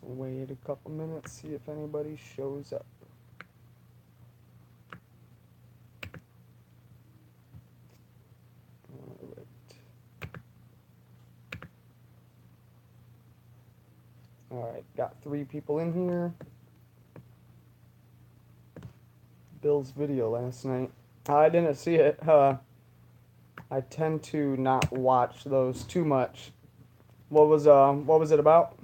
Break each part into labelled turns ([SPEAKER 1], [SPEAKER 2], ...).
[SPEAKER 1] Wait a couple minutes, see if anybody shows up. Alright. Alright, got 3 people in here. Bill's video last night. I didn't see it. I tend to not watch those too much. What was it about?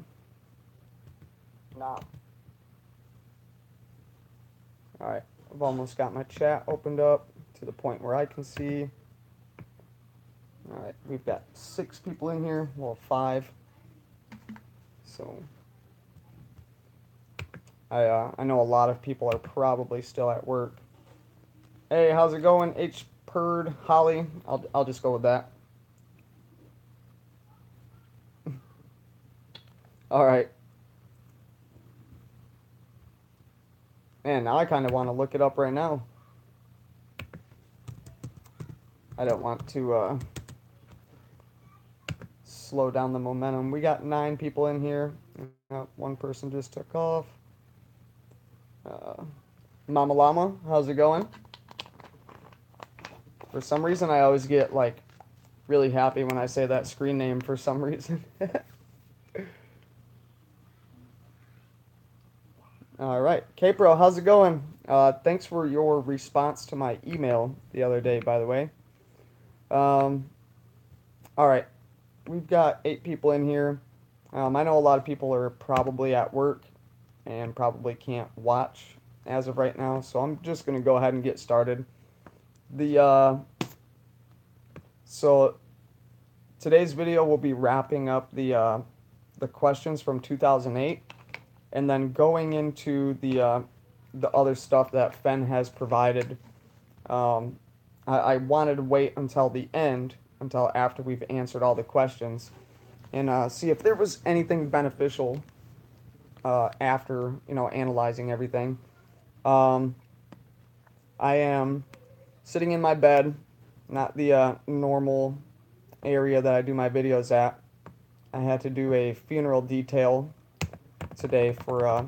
[SPEAKER 1] Nah. Alright, I've almost got my chat opened up to the point where I can see. Alright, we've got 6 people in here. Well, 5. So I know a lot of people are probably still at work. Hey, how's it going? H. Purd, Holly. I'll just go with that. Alright. Man, now I kind of want to look it up right now. I don't want to slow down the momentum. We got 9 people in here. One person just took off. Mama Llama, how's it going? For some reason, I always get, like, really happy when I say that screen name for some reason. Alright, Capro, how's it going? Thanks for your response to my email the other day, by the way. Alright, we've got 8 people in here. I know a lot of people are probably at work and probably can't watch as of right now, so I'm just going to go ahead and get started. So today's video will be wrapping up the questions from 2008, and then going into the other stuff that Fenn has provided. I wanted to wait until the end, until after we've answered all the questions, and see if there was anything beneficial after, analyzing everything. I am sitting in my bed, not the normal area that I do my videos at. I had to do a funeral detail today for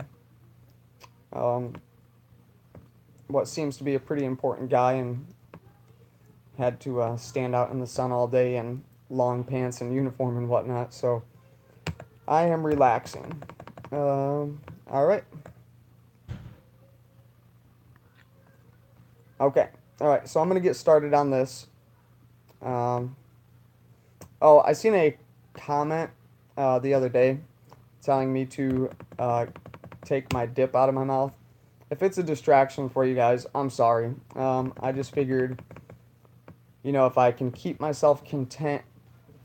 [SPEAKER 1] what seems to be a pretty important guy, and had to stand out in the sun all day in long pants and uniform and whatnot, so I am relaxing. Alright. Okay. Alright, so I'm going to get started on this. Oh, I seen a comment the other day telling me to take my dip out of my mouth. If it's a distraction for you guys, I'm sorry. I just figured, if I can keep myself content,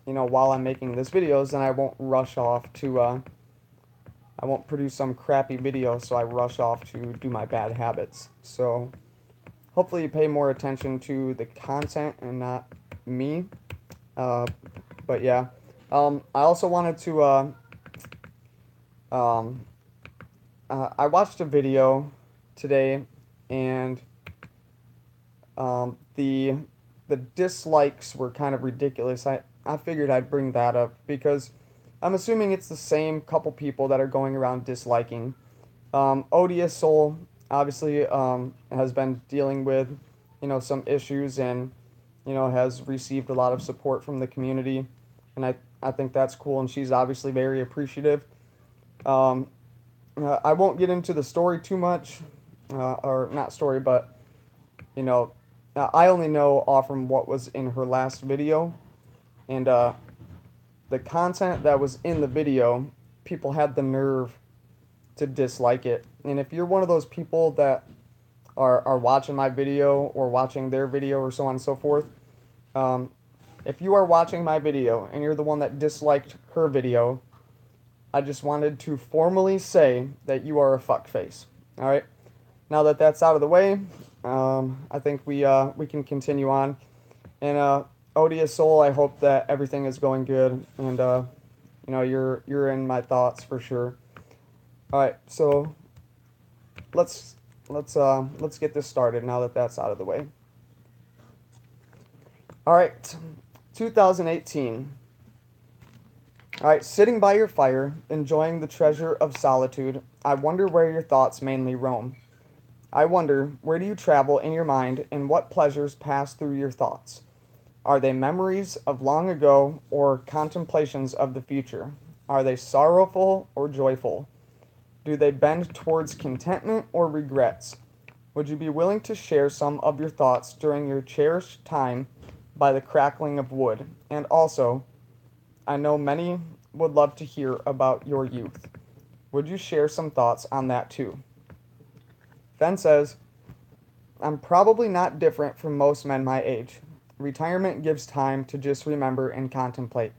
[SPEAKER 1] while I'm making this videos, then I won't rush off to, I won't produce some crappy video, so I rush off to do my bad habits. So hopefully you pay more attention to the content and not me. But yeah, I also wanted to, I watched a video today, and the dislikes were kind of ridiculous. I figured I'd bring that up because I'm assuming it's the same couple people that are going around disliking. Odious Soul obviously has been dealing with, some issues, and, has received a lot of support from the community, and I think that's cool, and she's obviously very appreciative. I won't get into the story too much, or not story, but, I only know off from what was in her last video, and the content that was in the video, people had the nerve to dislike it. And if you're one of those people that are watching my video or watching their video or so on and so forth, if you are watching my video and you're the one that disliked her video, I just wanted to formally say that you are a fuckface. Alright? Now that that's out of the way, I think we can continue on. And Odious Soul, I hope that everything is going good, and you're in my thoughts for sure. All right, so let's get this started now that that's out of the way. All right, 2018. All right, sitting by your fire, enjoying the treasure of solitude, I wonder where your thoughts mainly roam. I wonder, where do you travel in your mind and what pleasures pass through your thoughts? Are they memories of long ago or contemplations of the future? Are they sorrowful or joyful? Do they bend towards contentment or regrets? Would you be willing to share some of your thoughts during your cherished time by the crackling of wood? And also, I know many would love to hear about your youth. Would you share some thoughts on that too? Fenn says, I'm probably not different from most men my age. Retirement gives time to just remember and contemplate.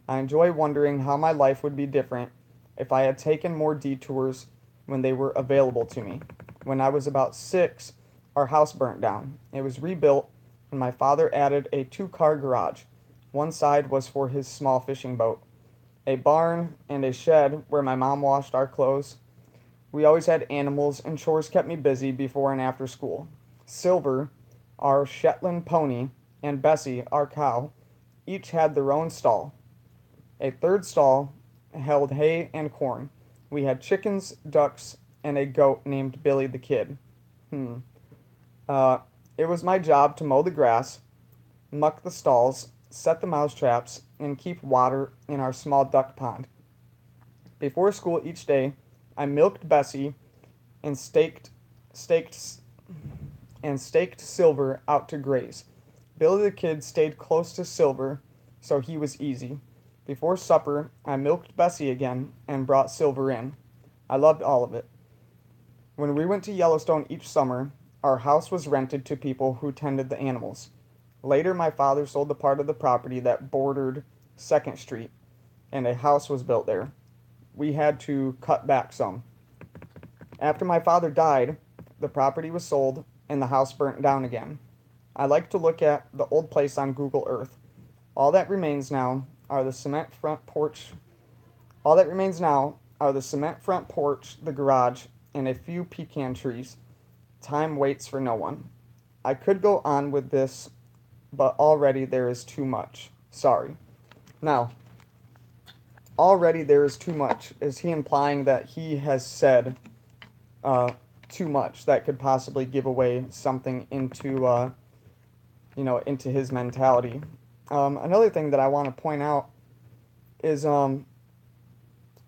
[SPEAKER 1] I enjoy wondering how my life would be different if I had taken more detours when they were available to me. When I was about 6, our house burnt down. It was rebuilt, and my father added a 2-car garage. One side was for his small fishing boat, a barn, and a shed where my mom washed our clothes. We always had animals, and chores kept me busy before and after school. Silver, our Shetland pony, and Bessie, our cow, each had their own stall. A third stall held hay and corn. We had chickens, ducks, and a goat named Billy the Kid. Hmm. Uh, it was my job to mow the grass, muck the stalls, set the mouse traps, and keep water in our small duck pond. Before school each day, I milked Bessie and staked staked Silver out to graze. Billy the Kid stayed close to Silver, so he was easy. Before supper, I milked Bessie again and brought Silver in. I loved all of it. When we went to Yellowstone each summer, our house was rented to people who tended the animals. Later, my father sold the part of the property that bordered 2nd Street, and a house was built there. We had to cut back some. After my father died, the property was sold and the house burnt down again. I like to look at the old place on Google Earth. All that remains now are the cement front porch. All that remains now are the cement front porch, the garage, and a few pecan trees. Time waits for no one. I could go on with this, but already there is too much. Sorry. Now, already there is too much. Is he implying that he has said too much that could possibly give away something into his mentality? Another thing that I want to point out is I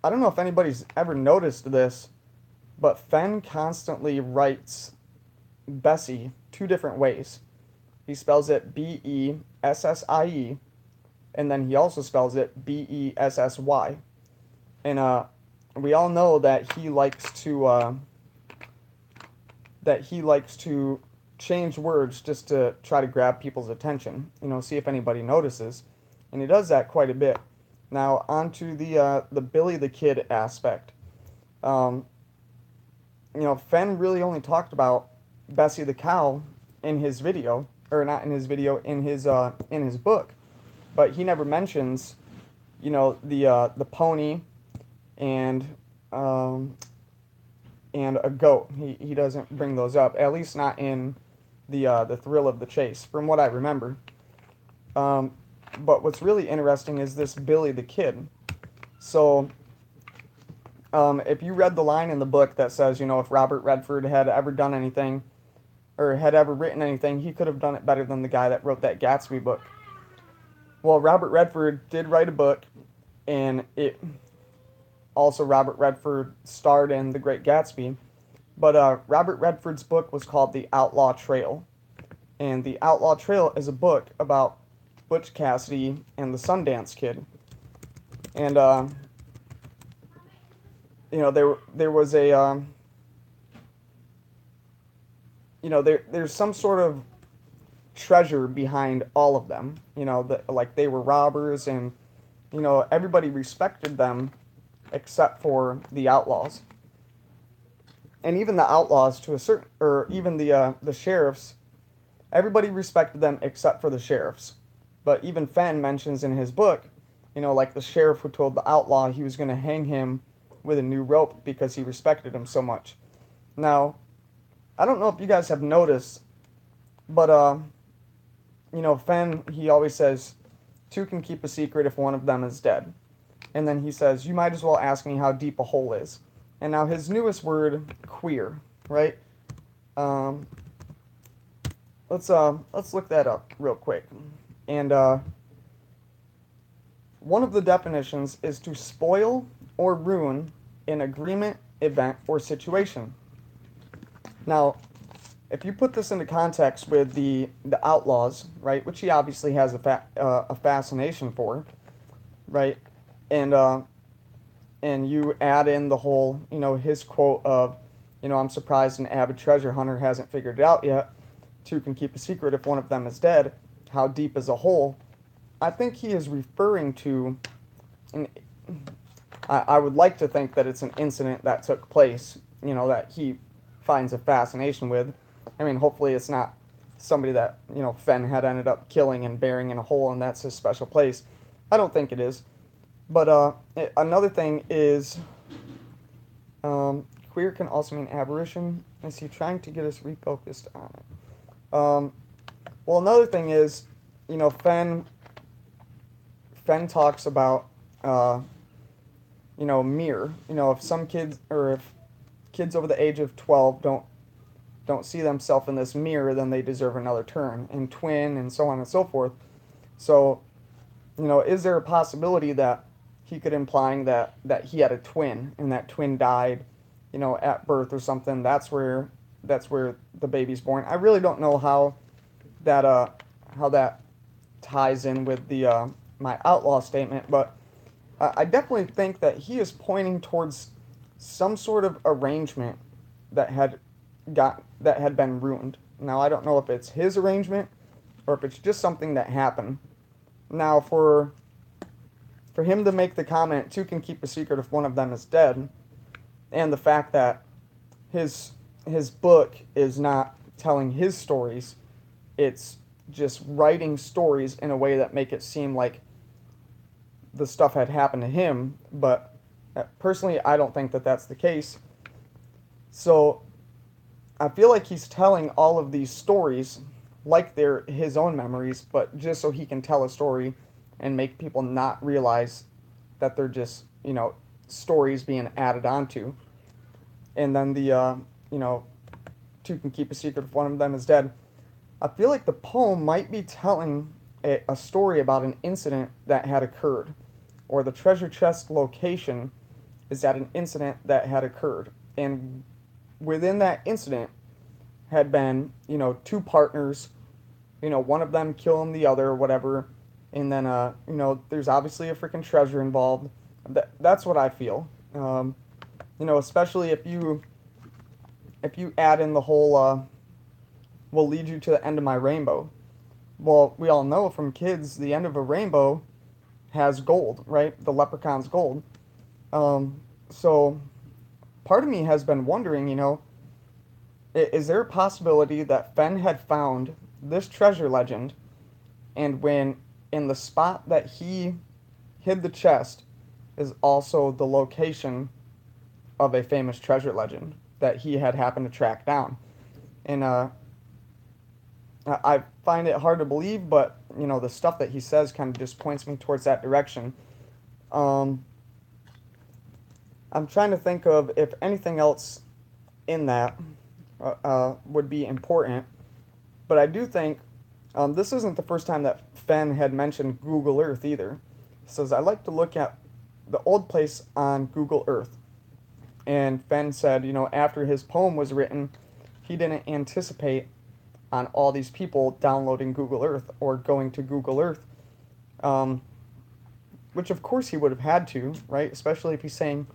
[SPEAKER 1] don't know if anybody's ever noticed this, but Fenn constantly writes Bessie 2 different ways. He spells it Bessie, and then he also spells it Bessy. And we all know that he likes to change words just to try to grab people's attention. See if anybody notices, and he does that quite a bit. Now onto the Billy the Kid aspect. Fenn really only talked about Bessie the cow in his video, or not in his video, in his book, but he never mentions, the pony and and a goat. He doesn't bring those up, at least not in the thrill of the chase, from what I remember. But what's really interesting is this Billy the Kid. So, if you read the line in the book that says, if Robert Redford had ever done anything, or had ever written anything, he could have done it better than the guy that wrote that Gatsby book. Well, Robert Redford did write a book, and Robert Redford starred in The Great Gatsby, but Robert Redford's book was called The Outlaw Trail, and The Outlaw Trail is a book about Butch Cassidy and the Sundance Kid, and there was a there's some sort of treasure behind all of them. Like they were robbers, and everybody respected them except for the outlaws. And even the outlaws, to a certain, or even the sheriffs, everybody respected them except for the sheriffs. But even Fenn mentions in his book, like the sheriff who told the outlaw he was going to hang him with a new rope because he respected him so much. Now, I don't know if you guys have noticed, but Fenn, he always says, 2 can keep a secret if one of them is dead. And then he says, you might as well ask me how deep a hole is. And now his newest word, queer, right? Um, let's look that up real quick. And one of the definitions is to spoil or ruin an agreement, event, or situation. Now, if you put this into context with the Outlaws, right, which he obviously has a fascination for, right, and and you add in the whole, his quote of, I'm surprised an avid treasure hunter hasn't figured it out yet. Two can keep a secret if one of them is dead. How deep is a hole? I think he is referring to, and I would like to think that it's an incident that took place, that he finds a fascination with. I mean, hopefully it's not somebody that, Fenn had ended up killing and burying in a hole and that's his special place. I don't think it is. But another thing is, queer can also mean aberration. Is he trying to get us refocused on it? Well, another thing is, Fenn talks about, mirror. If some kids, or if kids over the age of 12 don't see themselves in this mirror, then they deserve another turn, and twin, and so on and so forth. So, is there a possibility that he could implying that he had a twin, and that twin died, at birth or something? That's where the baby's born. I really don't know how that ties in with the my outlaw statement, but I definitely think that he is pointing towards some sort of arrangement that had been ruined. Now I don't know if it's his arrangement or if it's just something that happened. Now for him to make the comment, two can keep a secret if one of them is dead, and the fact that his book is not telling his stories, it's just writing stories in a way that make it seem like the stuff had happened to him, but personally I don't think that that's the case. So I feel like he's telling all of these stories like they're his own memories, but just so he can tell a story and make people not realize that they're just, stories being added onto. And then the, two can keep a secret if one of them is dead. I feel like the poem might be telling a story about an incident that had occurred, or the treasure chest location is at an incident that had occurred. And within that incident had been, two partners, one of them killing the other or whatever, and then, there's obviously a freaking treasure involved. That's what I feel. Especially if you add in the whole, will lead you to the end of my rainbow. Well, we all know from kids, the end of a rainbow has gold, right? The leprechaun's gold. So part of me has been wondering, is there a possibility that Fenn had found this treasure legend, and when in the spot that he hid the chest is also the location of a famous treasure legend that he had happened to track down? And I find it hard to believe, but the stuff that he says kind of just points me towards that direction. I'm trying to think of if anything else in that would be important, but I do think this isn't the first time that Fenn had mentioned Google Earth either. He says, I like to look at the old place on Google Earth. And Fenn said, after his poem was written, he didn't anticipate on all these people downloading Google Earth or going to Google Earth, which of course he would have had to, right? Especially if he's saying,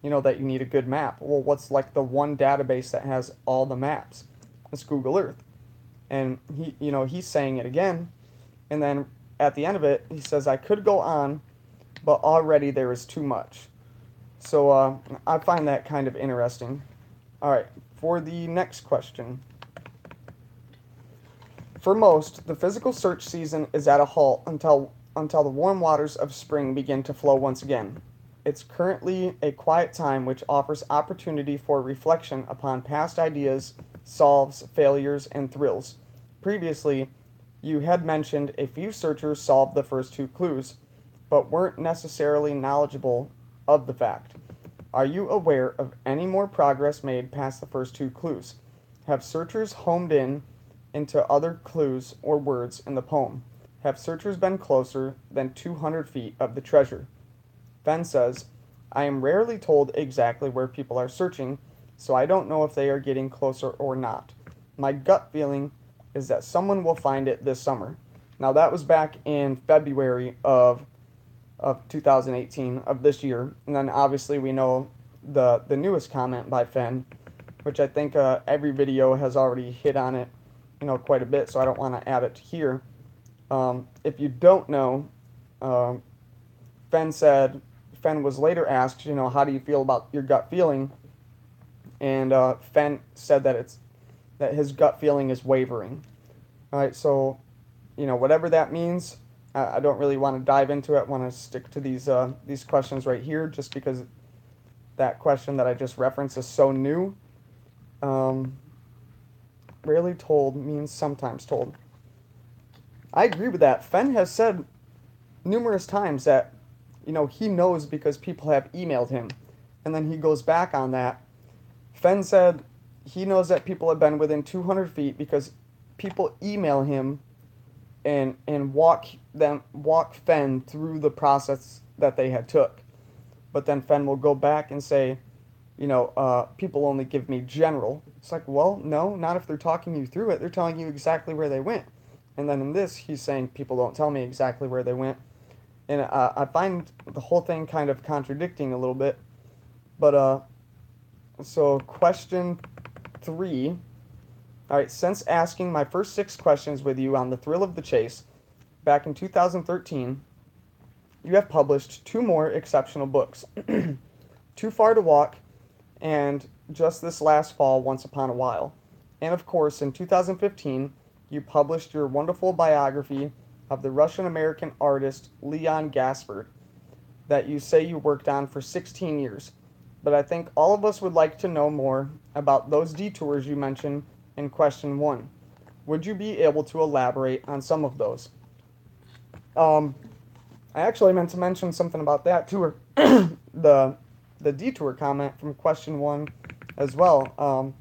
[SPEAKER 1] that you need a good map. Well, what's like the one database that has all the maps? It's Google Earth. And he's saying it again, and then at the end of it, he says, I could go on, but already there is too much. So I find that kind of interesting. All right, for the next question. For most, the physical search season is at a halt until the warm waters of spring begin to flow once again. It's currently a quiet time which offers opportunity for reflection upon past ideas, solves, failures, and thrills. Previously, you had mentioned a few searchers solved the first two clues, but weren't necessarily knowledgeable of the fact. Are you aware of any more progress made past the first two clues? Have searchers homed in into other clues or words in the poem? Have searchers been closer than 200 feet of the treasure? Fenn says, I am rarely told exactly where people are searching, so I don't know if they are getting closer or not. My gut feeling is that someone will find it this summer. Now that was back in February of 2018 of this year, and then obviously we know the newest comment by Fenn, which I think every video has already hit on it, quite a bit. So I don't want to add it here. If you don't know, um, Fenn was later asked, how do you feel about your gut feeling? And Fenn said that his gut feeling is wavering. All right, so whatever that means, I don't really want to dive into it. I want to stick to these questions right here, just because that question that I just referenced is so new. Rarely told means sometimes told. I agree with that. Fenn has said numerous times that he knows because people have emailed him, and then he goes back on that. Fenn said he knows that people have been within 200 feet because people email him and walk Fenn through the process that they had took. But then Fenn will go back and say, people only give me general. It's like, well, no, not if they're talking you through it. They're telling you exactly where they went. And then in this, he's saying people don't tell me exactly where they went. And I find the whole thing kind of contradicting a little bit. But so question 3. All right, since asking my first 6 questions with you on the thrill of the chase back in 2013, you have published 2 more exceptional books, Too Far to Walk and just this last fall, Once Upon a While. And of course, in 2015, you published your wonderful biography of the Russian-American artist Leon Gaspard that you say you worked on for 16 years. But I think all of us would like to know more about those detours you mentioned in question 1. Would you be able to elaborate on some of those? I actually meant to mention something about that too, or the detour comment from question 1 as well.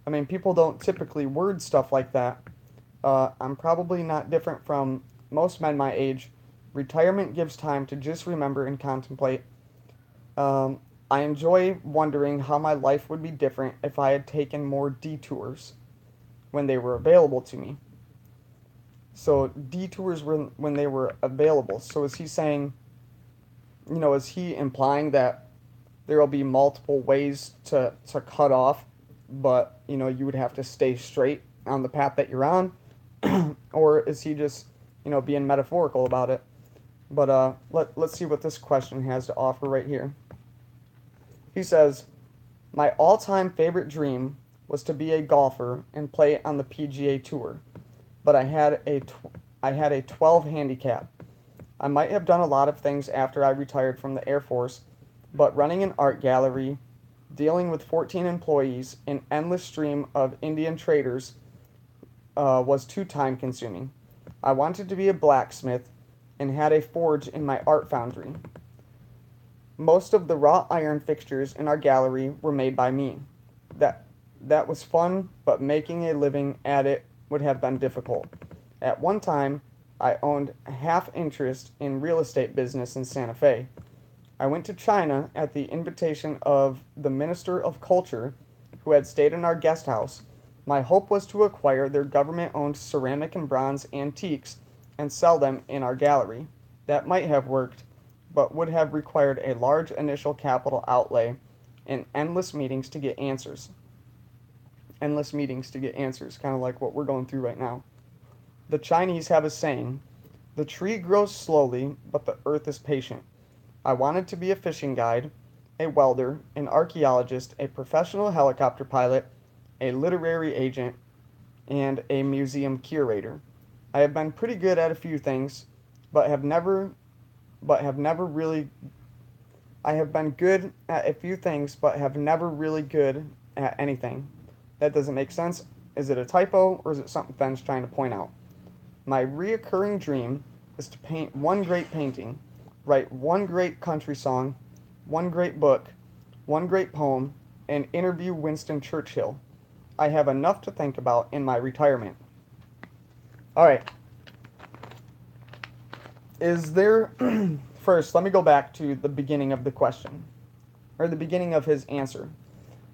[SPEAKER 1] I mean, people don't typically word stuff like that. I'm probably not different from most men my age. Retirement gives time to just remember and contemplate. I enjoy wondering how my life would be different if I had taken more detours when they were available to me. So detours were when they were available. So is he saying, is he implying that there will be multiple ways to cut off, but, you would have to stay straight on the path that you're on? Or is he just, being metaphorical about it? But let's see what this question has to offer right here. He says, my all-time favorite dream was to be a golfer and play on the PGA Tour, but I had a 12 handicap. I might have done a lot of things after I retired from the Air Force, but running an art gallery, dealing with 14 employees, an endless stream of Indian traders was too time-consuming. I wanted to be a blacksmith and had a forge in my art foundry. Most of the wrought iron fixtures in our gallery were made by me. That was fun, but making a living at it would have been difficult. At one time, I owned half interest in real estate business in Santa Fe. I went to China at the invitation of the Minister of Culture, who had stayed in our guest house. My hope was to acquire their government-owned ceramic and bronze antiques and sell them in our gallery. That might have worked, but would have required a large initial capital outlay and endless meetings to get answers. Endless meetings to get answers, kind of like what we're going through right now. The Chinese have a saying, the tree grows slowly, but the earth is patient. I wanted to be a fishing guide, a welder, an archaeologist, a professional helicopter pilot, a literary agent, and a museum curator. I have been pretty good at a few things, but have never really I have been good at a few things, but have never really good at anything. That doesn't make sense. Is it a typo, or is it something Fenn's trying to point out? My reoccurring dream is to paint one great painting. write one great country song, one great book, one great poem, and interview Winston Churchill. I have enough to think about in my retirement. All right. Is there. First, let me go back to the beginning of the question, or the beginning of his answer.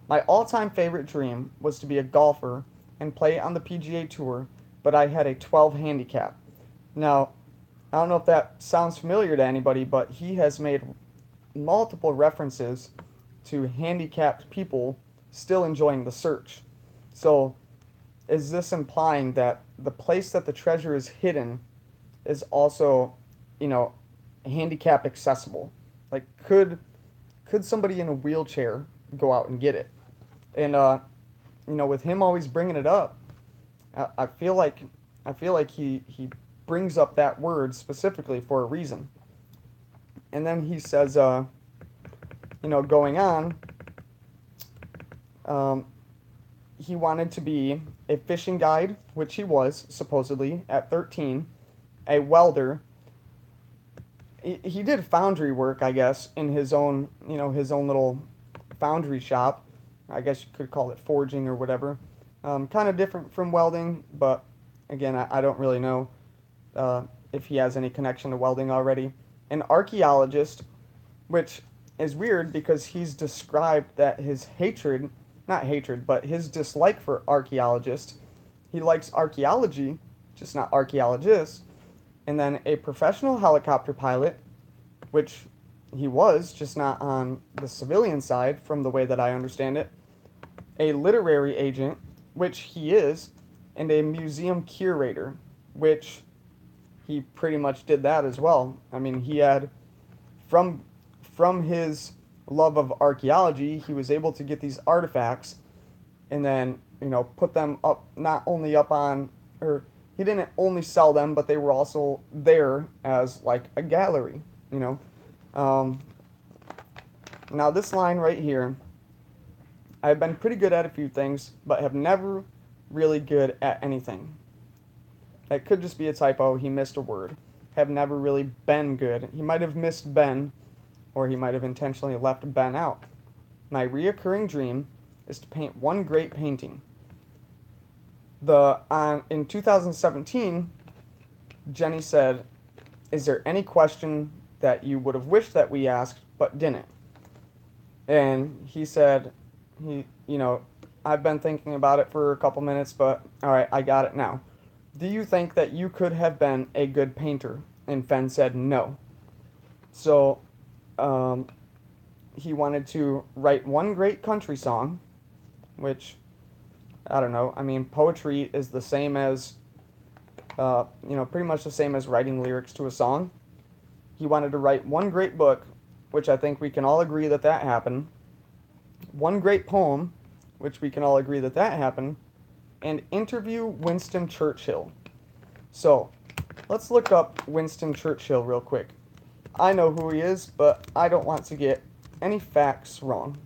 [SPEAKER 1] My all time favorite dream was to be a golfer and play on the PGA Tour, but I had a 12 handicap. Now, I don't know if that sounds familiar to anybody, but he has made multiple references to handicapped people still enjoying the search. So, is this implying that the place that the treasure is hidden is also, you know, handicap accessible? Like, could somebody in a wheelchair go out and get it? And with him always bringing it up, I feel like he brings up that word specifically for a reason. And then he says, going on, um, he wanted to be a fishing guide, which he was supposedly at 13, a welder. He did foundry work, I guess, in his own little foundry shop. I guess you could call it forging or whatever. Kind of different from welding, but again, I don't really know if he has any connection to welding already. An archaeologist, which is weird because he's described that his hatred, not hatred, but his dislike for archaeologists, he likes archaeology, just not archaeologists. And then a professional helicopter pilot, which he was, just not on the civilian side from the way that I understand it. A literary agent, which he is, and a museum curator, which he pretty much did that as well. I mean, he had, from his love of archaeology, he was able to get these artifacts and then, put them up, not only up on, or he didn't only sell them, but they were also there as like a gallery, you know. Now this line right here, I've been pretty good at a few things, but have never really good at anything. That could just be a typo. He missed a word. Have never really been good. He might have missed Ben, or he might have intentionally left Ben out. My reoccurring dream is to paint one great painting. In 2017, Jenny said, "Is there any question that you would have wished that we asked but didn't?" And he said, I've been thinking about it for a couple minutes, but all right, I got it now. Do you think that you could have been a good painter? And Fenn said no. So, he wanted to write one great country song, which, I don't know. I mean, poetry is the same as, pretty much the same as writing lyrics to a song. He wanted to write one great book, which I think we can all agree that happened. One great poem, which we can all agree that happened. And interview Winston Churchill. So, let's look up Winston Churchill real quick. I know who he is, but I don't want to get any facts wrong.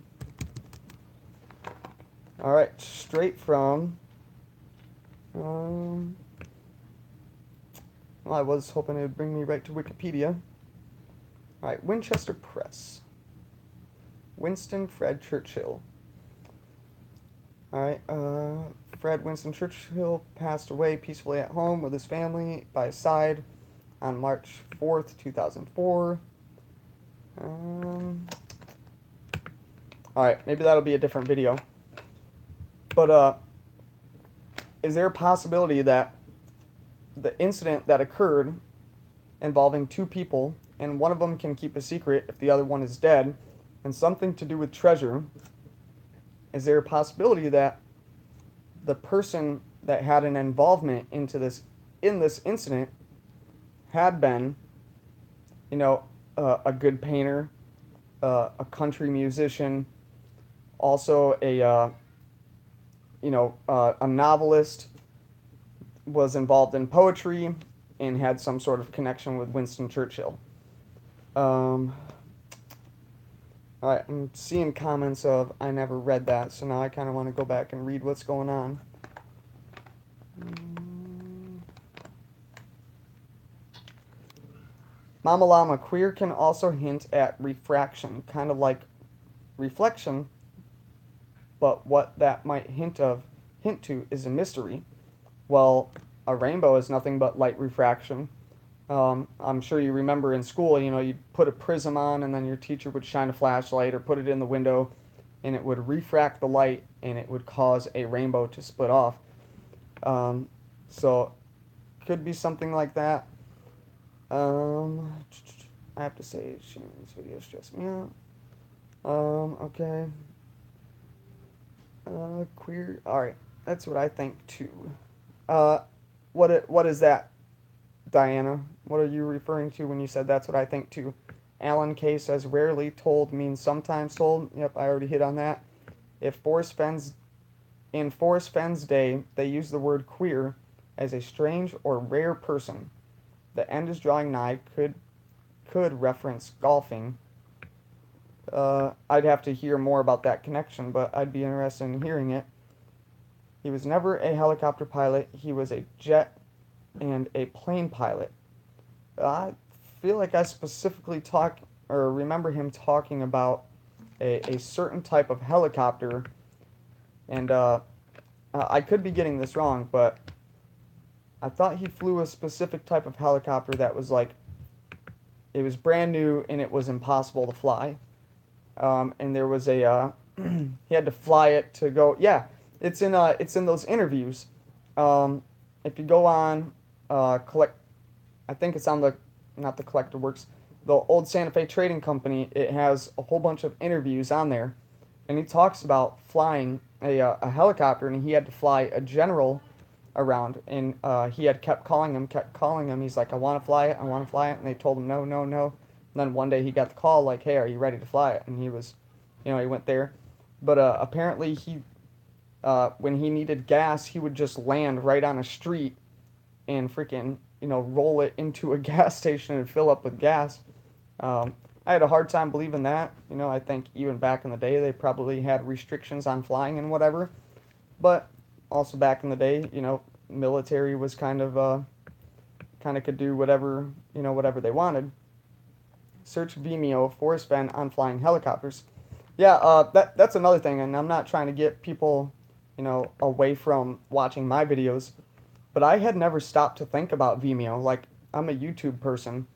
[SPEAKER 1] Alright, straight from... well, I was hoping it would bring me right to Wikipedia. Alright, Winchester Press. Winston Fred Churchill. Alright, Fred Winston Churchill passed away peacefully at home with his family by his side on March 4th, 2004. Alright, maybe that'll be a different video. But, is there a possibility that the incident that occurred involving two people, and one of them can keep a secret if the other one is dead, and something to do with treasure, is there a possibility that the person that had an involvement in this incident had been, a good painter, a country musician, also a novelist, was involved in poetry, and had some sort of connection with Winston Churchill. Alright, I'm seeing comments of, I never read that, so now I kind of want to go back and read what's going on. Mama Llama, queer can also hint at refraction, kind of like reflection, but what that might hint to is a mystery. Well, a rainbow is nothing but light refraction. I'm sure you remember in school, you'd put a prism on and then your teacher would shine a flashlight or put it in the window and it would refract the light and it would cause a rainbow to split off. Um, so, could be something like that. Um, I have to say, sharing this video stressed me out. Okay. Queer. Alright, that's what I think too. Uh, what is that, Diana? What are you referring to when you said that's what I think too? Alan K says rarely told means sometimes told. Yep, I already hit on that. If Forrest Fenn's in Forrest Fenn's day, they used the word queer as a strange or rare person. The end is drawing nigh could reference golfing. I'd have to hear more about that connection, but I'd be interested in hearing it. He was never a helicopter pilot. He was a jet and a plane pilot. I feel like I specifically talk or remember him talking about a certain type of helicopter, and I could be getting this wrong, but I thought he flew a specific type of helicopter that was like it was brand new and it was impossible to fly. And there was a he had to fly it to go. Yeah, it's in those interviews. If you go on collect, I think it's on the not the Collector Works, the old Santa Fe Trading Company. It has a whole bunch of interviews on there, and he talks about flying a helicopter, and he had to fly a general around, and he had kept calling him. He's like, I want to fly it, I want to fly it, and they told him no, no, no. And then one day he got the call like, hey, are you ready to fly it? And he was, he went there, but apparently he, when he needed gas, he would just land right on a street and freaking, roll it into a gas station and fill up with gas. I had a hard time believing that. I think even back in the day, they probably had restrictions on flying and whatever. But also back in the day, military was kind of could do whatever, whatever they wanted. Search Vimeo Forrest Fenn on flying helicopters. Yeah, that's another thing, and I'm not trying to get people, away from watching my videos, but I had never stopped to think about Vimeo. Like, I'm a YouTube person,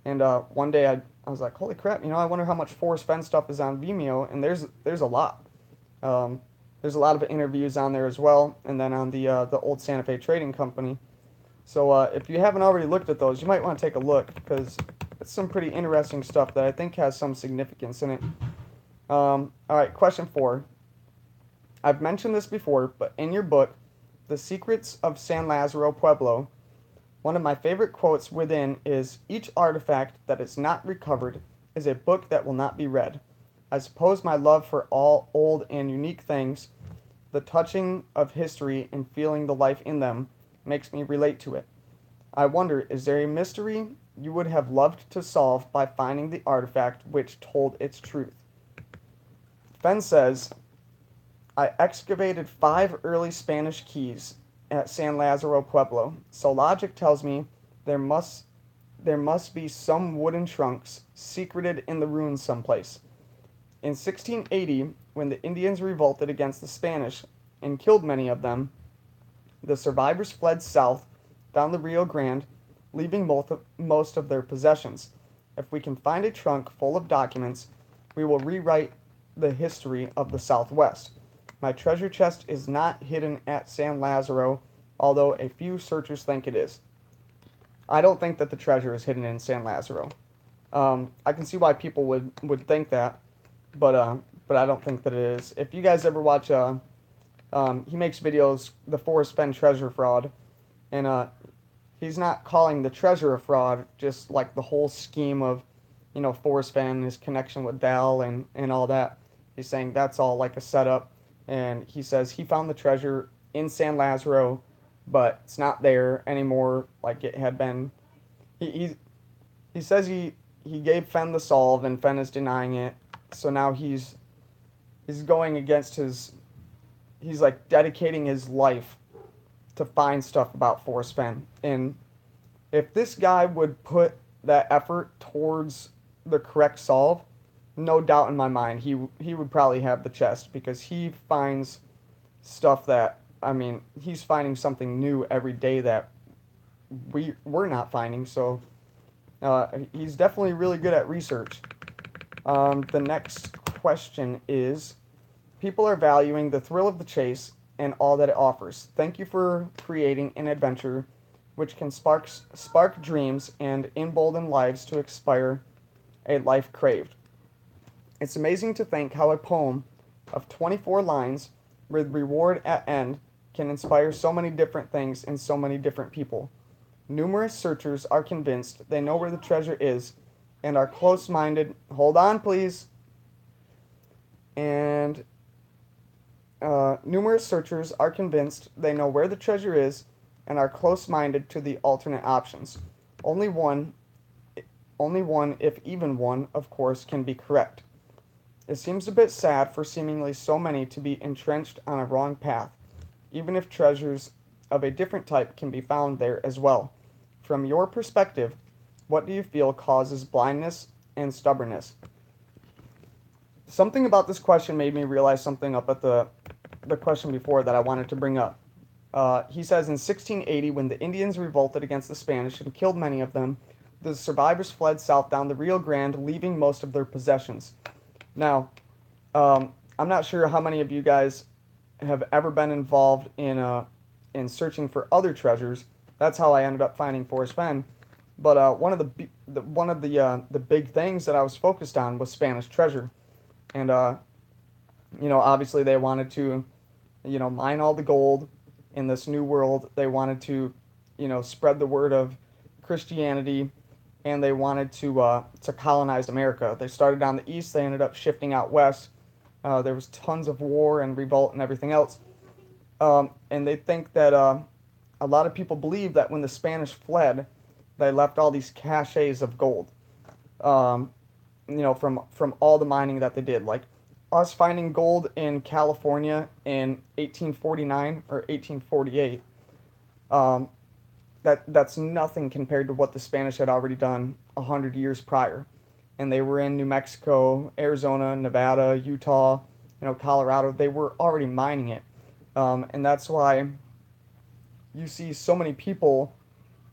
[SPEAKER 1] and one day I was like, holy crap, I wonder how much Forrest Fenn stuff is on Vimeo, and there's a lot. There's a lot of interviews on there as well, and then on the old Santa Fe Trading Company. So if you haven't already looked at those, you might want to take a look, because it's some pretty interesting stuff that I think has some significance in it. All right, question 4. I've mentioned this before, but in your book, The Secrets of San Lazaro Pueblo, one of my favorite quotes within is, each artifact that is not recovered is a book that will not be read. I suppose my love for all old and unique things, the touching of history and feeling the life in them, makes me relate to it. I wonder, is there a mystery you would have loved to solve by finding the artifact which told its truth? Fenn says, I excavated 5 early Spanish keys at San Lazaro Pueblo, so logic tells me there must be some wooden trunks secreted in the ruins someplace. In 1680, when the Indians revolted against the Spanish and killed many of them, the survivors fled south down the Rio Grande, leaving most of their possessions. If we can find a trunk full of documents, we will rewrite the history of the Southwest. My treasure chest is not hidden at San Lazaro, although a few searchers think it is. I don't think that the treasure is hidden in San Lazaro. I can see why people would think that, but I don't think that it is. If you guys ever watch, he makes videos, the Forrest Fenn treasure fraud, and he's not calling the treasure a fraud, just like the whole scheme of, Forrest Fenn, his connection with Dell and all that. He's saying that's all like a setup, and he says he found the treasure in San Lazaro, but it's not there anymore like it had been. He says he gave Fenn the solve, and Fenn is denying it. So now he's going against he's like dedicating his life to find stuff about Forrest Fenn. And if this guy would put that effort towards the correct solve, no doubt in my mind he would probably have the chest, because he finds stuff that, I mean, he's finding something new every day that we're not finding. So he's definitely really good at research. The next question is: people are valuing the thrill of the chase and all that it offers. Thank you for creating an adventure which can spark dreams and embolden lives to aspire a life craved. It's amazing to think how a poem of 24 lines with reward at end can inspire so many different things in so many different people. Numerous searchers are convinced they know where the treasure is and are close minded. Hold on, please. And numerous searchers are convinced they know where the treasure is and are close minded to the alternate options. Only one, only one, if even one, of course, can be correct. It seems a bit sad for seemingly so many to be entrenched on a wrong path, even if treasures of a different type can be found there as well. From your perspective, what do you feel causes blindness and stubbornness? Something about this question made me realize something up at the question before that I wanted to bring up. He says in 1680, when the Indians revolted against the Spanish and killed many of them, the survivors fled south down the Rio Grande, leaving most of their possessions. Now, I'm not sure how many of you guys have ever been involved in searching for other treasures. That's how I ended up finding Forrest Fenn. But one of the big things that I was focused on was Spanish treasure, and obviously they wanted to, mine all the gold in this new world. They wanted to, spread the word of Christianity, and they wanted to colonize America. They started on the east. They ended up shifting out west. There was tons of war and revolt and everything else. And they think that a lot of people believe that when the Spanish fled, they left all these caches of gold. From all the mining that they did. Like us finding gold in California in 1849 or 1848. That's nothing compared to what the Spanish had already done 100 years prior. And they were in New Mexico, Arizona, Nevada, Utah, Colorado. They were already mining it. And that's why you see so many people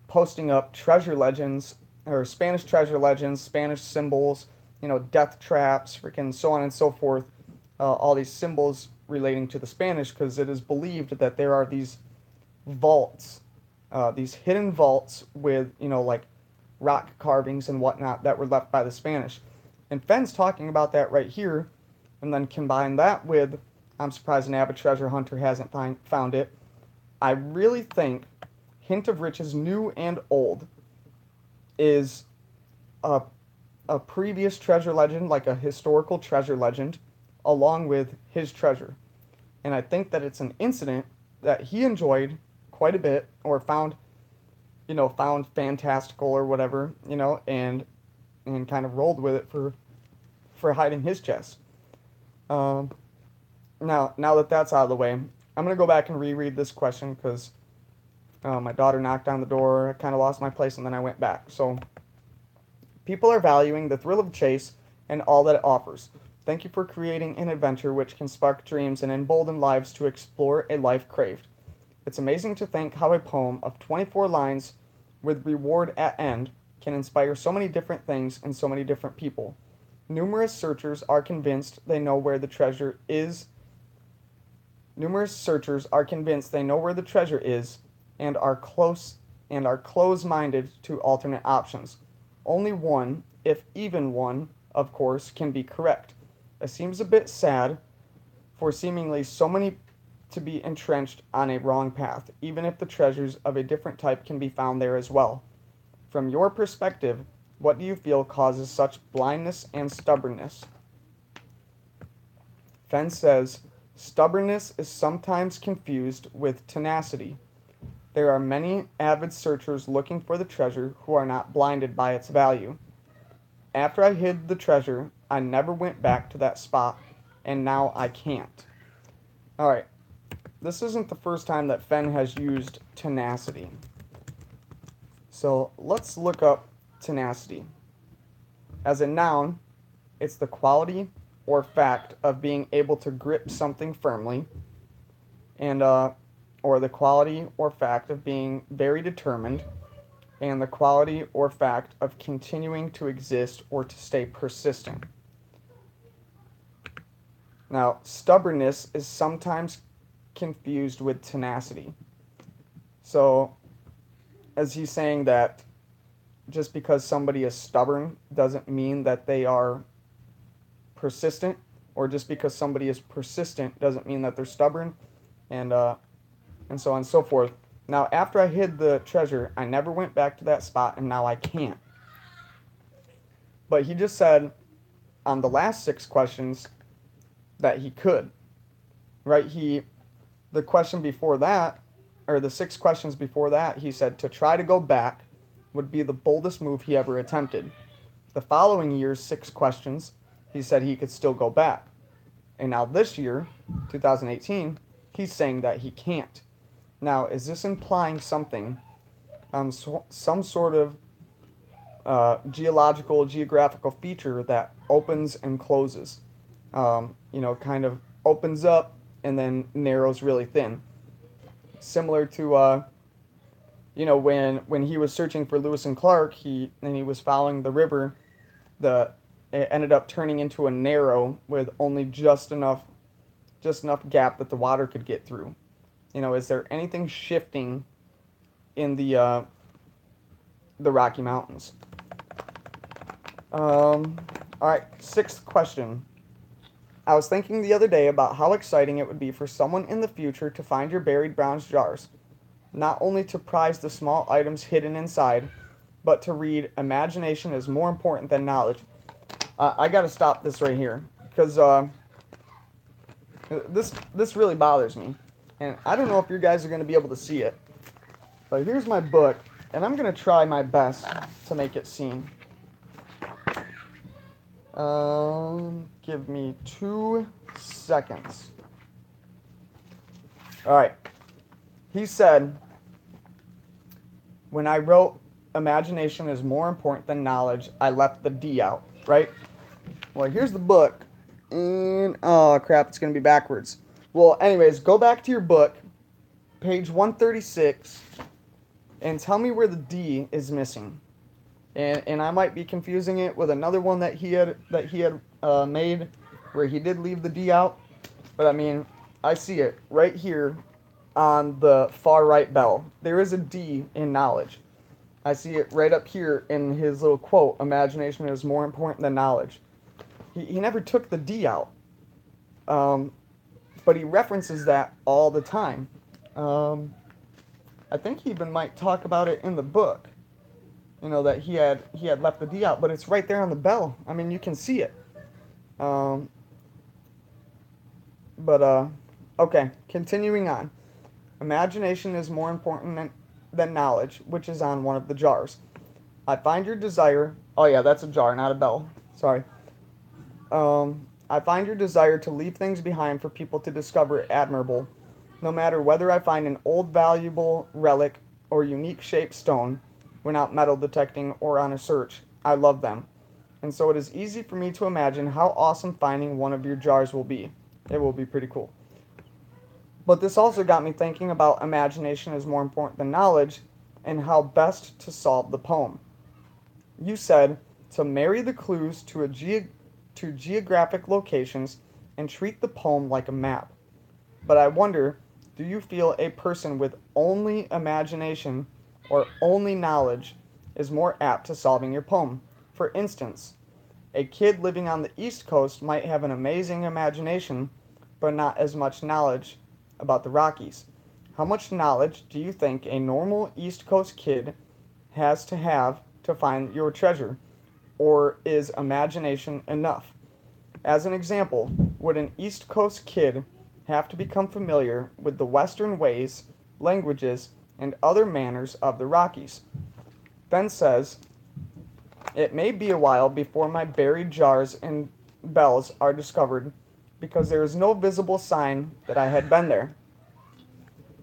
[SPEAKER 1] posting up treasure legends, or Spanish treasure legends, Spanish symbols, death traps, freaking so on and so forth. All these symbols relating to the Spanish, because it is believed that there are these vaults, these hidden vaults with, like rock carvings and whatnot that were left by the Spanish. And Fenn's talking about that right here, and then combine that with, I'm surprised an avid treasure hunter hasn't found it. I really think Hint of Riches, new and old, is a previous treasure legend, like a historical treasure legend, along with his treasure. And I think that it's an incident that he enjoyed quite a bit, or found fantastical or whatever, and kind of rolled with it for hiding his chest. Now that that's out of the way, I'm gonna go back and reread this question because my daughter knocked on the door. I kind of lost my place, and then I went back. So, people are valuing the thrill of the chase and all that it offers. Thank you for creating an adventure which can spark dreams and embolden lives to explore a life craved. It's amazing to think how a poem of 24 lines with reward at end can inspire so many different things in so many different people. Numerous searchers are convinced they know where the treasure is. Numerous searchers are convinced they know where the treasure is and are close-minded to alternate options. Only one, if even one, of course, can be correct. It seems a bit sad for seemingly so many to be entrenched on a wrong path, even if the treasures of a different type can be found there as well. From your perspective, what do you feel causes such blindness and stubbornness? Fenn says, stubbornness is sometimes confused with tenacity. There are many avid searchers looking for the treasure who are not blinded by its value. After I hid the treasure, I never went back to that spot, and now I can't. Alright, this isn't the first time that Fenn has used tenacity. So let's look up tenacity. As a noun, it's the quality or fact of being able to grip something firmly, and or the quality or fact of being very determined, and the quality or fact of continuing to exist or to stay persistent. Now, stubbornness is sometimes confused with tenacity. So, as he's saying that just because somebody is stubborn doesn't mean that they are persistent, or just because somebody is persistent doesn't mean that they're stubborn, and so on and so forth. Now, after I hid the treasure, I never went back to that spot, and now I can't. But he just said on the last 6 questions that he could, right? The question before that, or the 6 questions before that, he said to try to go back would be the boldest move he ever attempted. The following year's 6 questions, he said he could still go back. And now this year, 2018, he's saying that he can't. Now, is this implying something, some sort of geographical feature that opens and closes? Kind of opens up and then narrows really thin. Similar to, when he was searching for Lewis and Clark, he was following the river. It ended up turning into a narrow with only just enough gap that the water could get through. Is there anything shifting in the Rocky Mountains? All right, 6th question. I was thinking the other day about how exciting it would be for someone in the future to find your buried bronze jars, not only to prize the small items hidden inside, but to read, "Imagination is more important than knowledge." I got to stop this right here, because this really bothers me, and I don't know if you guys are going to be able to see it, but here's my book, and I'm going to try my best to make it seen. Give me 2 seconds. All right. He said, when I wrote "Imagination is more important than knowledge," I left the D out, right? Well, here's the book, and oh crap, it's going to be backwards. Well, anyways, go back to your book, page 136, and tell me where the D is missing. And I might be confusing it with another one that he had made, where he did leave the D out. But I mean, I see it right here on the far right bell. There is a D in knowledge. I see it right up here in his little quote, "Imagination is more important than knowledge." He never took the D out. But he references that all the time. I think he even might talk about it in the book. That he had left the D out, but it's right there on the bell. I mean, you can see it. Okay, continuing on. Imagination is more important than knowledge, which is on one of the jars. I find your desire... Oh yeah, that's a jar, not a bell. Sorry. I find your desire to leave things behind for people to discover admirable, no matter whether I find an old valuable relic or unique shaped stone. When out metal detecting or on a search, I love them. And so it is easy for me to imagine how awesome finding one of your jars will be. It will be pretty cool. But this also got me thinking about imagination is more important than knowledge, and how best to solve the poem. You said to marry the clues to geographic locations and treat the poem like a map. But I wonder, do you feel a person with only imagination or only knowledge is more apt to solving your poem? For instance, a kid living on the East Coast might have an amazing imagination, but not as much knowledge about the Rockies. How much knowledge do you think a normal East Coast kid has to find your treasure? Or is imagination enough? As an example, would an East Coast kid have to become familiar with the Western ways, languages, and other manners of the Rockies? Fenn says, it may be a while before my buried jars and bells are discovered, because there is no visible sign that I had been there.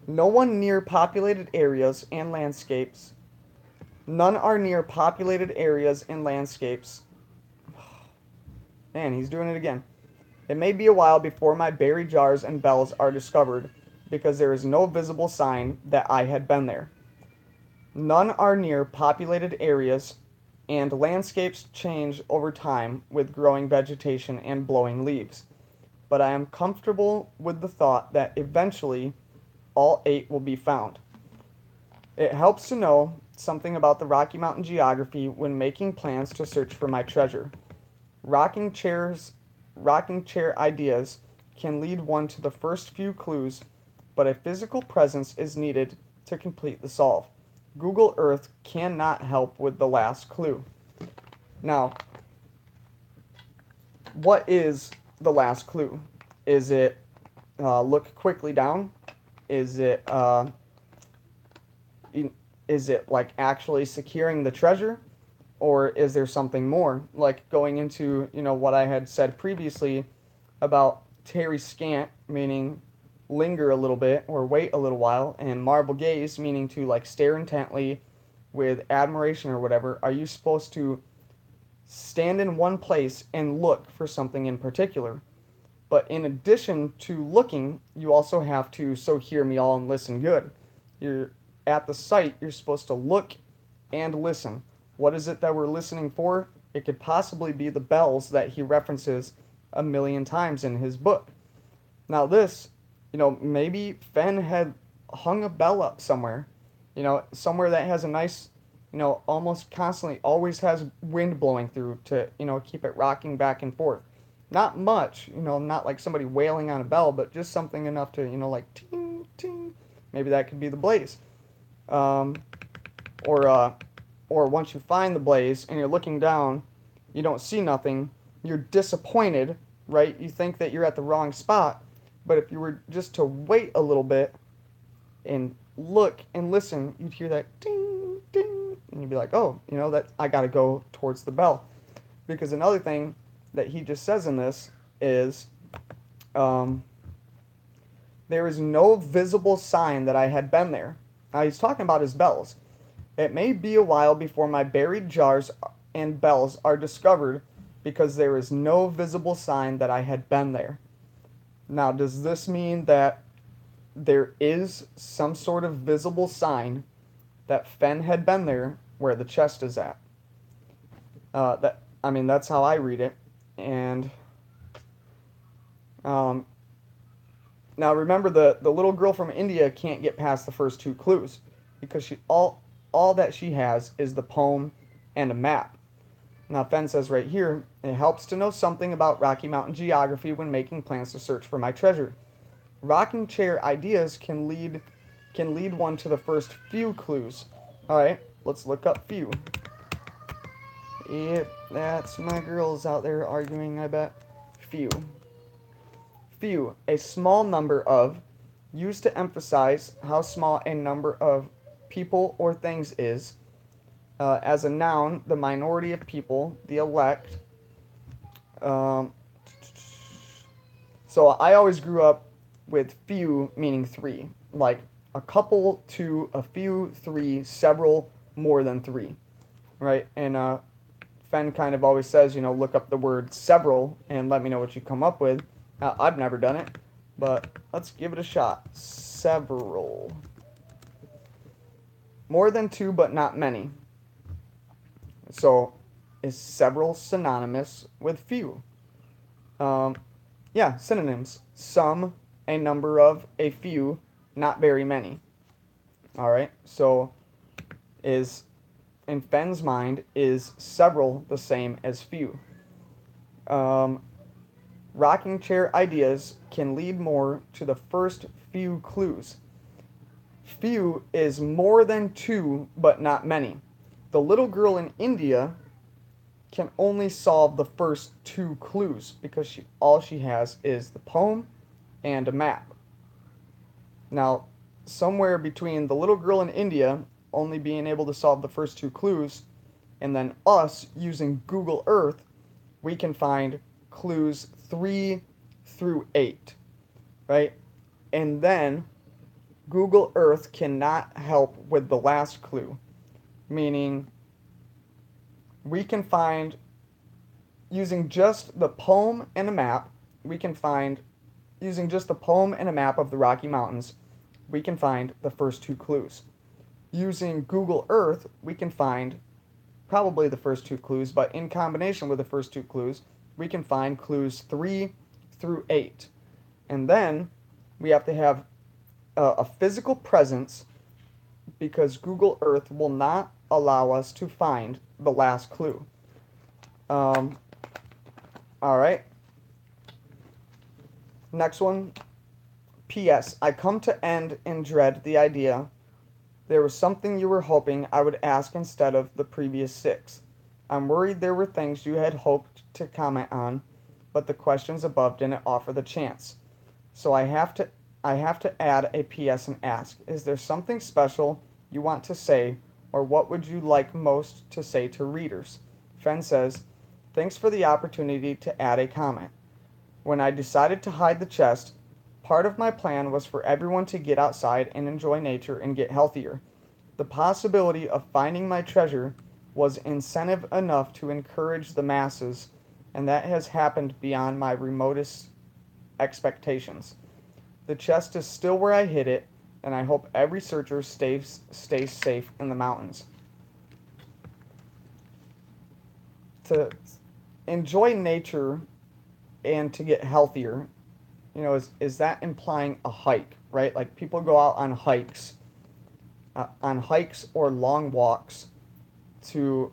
[SPEAKER 1] No one near populated areas and landscapes None are near populated areas and landscapes. Man, he's doing it again. It may be a while before my buried jars and bells are discovered, because there is no visible sign that I had been there. None are near populated areas, and landscapes change over time with growing vegetation and blowing leaves. But I am comfortable with the thought that eventually all 8 will be found. It helps to know something about the Rocky Mountain geography when making plans to search for my treasure. Rocking chairs, rocking chair ideas can lead one to the first few clues, but a physical presence is needed to complete the solve. Google Earth cannot help with the last clue. Now, what is the last clue? Is it look quickly down? Is it like actually securing the treasure? Or is there something more, like going into, what I had said previously about tarry scant, meaning linger a little bit or wait a little while, and marble gaze, meaning to like stare intently with admiration or whatever? Are you supposed to stand in one place and look for something in particular? But in addition to looking, you also have to, so hear me all and listen good. You're at the site, you're supposed to look and listen. What is it that we're listening for? It could possibly be the bells that he references a million times in his book. Now this, maybe Fenn had hung a bell up somewhere, somewhere that has a nice, almost constantly always has wind blowing through to, keep it rocking back and forth. Not much, not like somebody wailing on a bell, but just something enough to, like ting, ting. Maybe that could be the blaze. Um, or once you find the blaze and you're looking down, you don't see nothing, you're disappointed, right? You think that you're at the wrong spot, but if you were just to wait a little bit and look and listen, you'd hear that ding, ding, and you'd be like, oh, that I got to go towards the bell. Because another thing that he just says in this is, there is no visible sign that I had been there. Now he's talking about his bells. It may be a while before my buried jars and bells are discovered, because there is no visible sign that I had been there. Now, does this mean that there is some sort of visible sign that Fenn had been there where the chest is at? That's how I read it. And now remember, the little girl from India can't get past the first 2 clues, because all that she has is the poem and a map. Now Fenn says right here, it helps to know something about Rocky Mountain geography when making plans to search for my treasure. Rocking chair ideas can lead one to the first few clues. Alright, let's look up few. Yep, that's my girls out there arguing, I bet. Few. Few, a small number of, used to emphasize how small a number of people or things is. As a noun, the minority of people, the elect. So I always grew up with few meaning 3, like a couple, 2, a few, 3, several, more than 3, right? And Fenn kind of always says, look up the word several and let me know what you come up with. I've never done it, but let's give it a shot. Several. More than 2, but not many. So, is several synonymous with few? Yeah, synonyms. Some, a number of, a few, not very many. Alright, so is, in Fenn's mind, is several the same as few? Rocking chair ideas can lead more to the first few clues. Few is more than 2, but not many. The little girl in India can only solve the first 2 clues, because all she has is the poem and a map. Now, somewhere between the little girl in India only being able to solve the first 2 clues, and then us using Google Earth, we can find clues 3 through 8, right? And then Google Earth cannot help with the last clue. meaning we can find, using just the poem and a map, we can find, using just the poem and a map of the Rocky Mountains, we can find the first two clues. Using Google Earth, we can find probably the first two clues, but in combination with the first two clues, we can find clues 3 through 8. And then we have to have a physical presence because Google Earth will not allow us to find the last clue. All right. Next one. P.S. I come to end in dread the idea there was something you were hoping I would ask instead of the previous 6. I'm worried there were things you had hoped to comment on, but the questions above didn't offer the chance. So I have to add a PS and ask, is there something special you want to say, or what would you like most to say to readers? Fenn says, thanks for the opportunity to add a comment. When I decided to hide the chest, part of my plan was for everyone to get outside and enjoy nature and get healthier. The possibility of finding my treasure was incentive enough to encourage the masses, and that has happened beyond my remotest expectations. The chest is still where I hid it, and I hope every searcher stays safe in the mountains. To enjoy nature and to get healthier, is that implying a hike, right? Like people go out on hikes or long walks to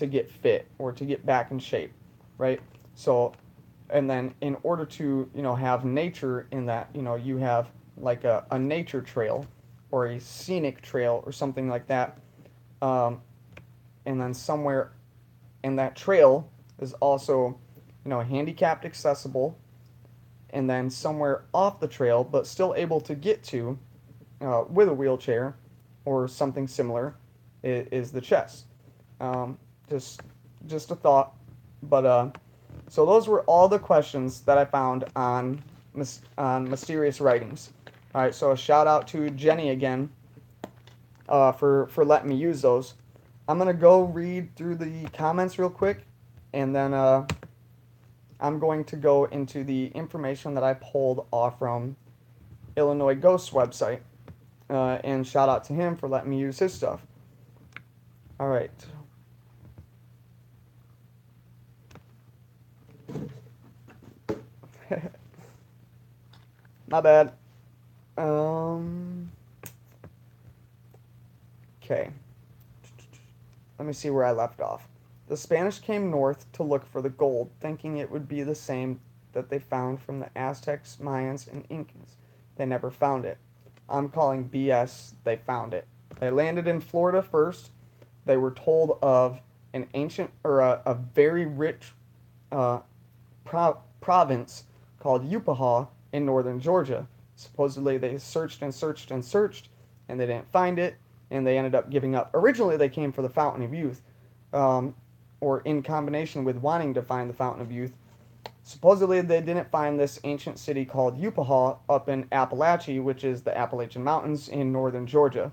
[SPEAKER 1] get fit or to get back in shape, right? So, and then in order to have nature in that, you have like a nature trail or a scenic trail or something like that, and then somewhere in that trail is also handicapped accessible, and then somewhere off the trail but still able to get to with a wheelchair or something similar is the chest. Just a thought, but so those were all the questions that I found on Mysterious Writings. All right, so a shout out to Jenny again for letting me use those. I'm gonna go read through the comments real quick, and then I'm going to go into the information that I pulled off from Illinois Ghost's website, and shout out to him for letting me use his stuff. All right. My bad. Okay. Let me see where I left off. The Spanish came north to look for the gold, thinking it would be the same that they found from the Aztecs, Mayans, and Incans. They never found it. I'm calling BS. They found it. They landed in Florida first. They were told of an ancient or a very rich province called Upaha in northern Georgia. Supposedly they searched and searched and searched, and they didn't find it, and they ended up giving up. Originally they came for the Fountain of Youth, or in combination with wanting to find the Fountain of Youth. Supposedly they didn't find this ancient city called Upaha up in Appalachia, which is the Appalachian Mountains in northern Georgia.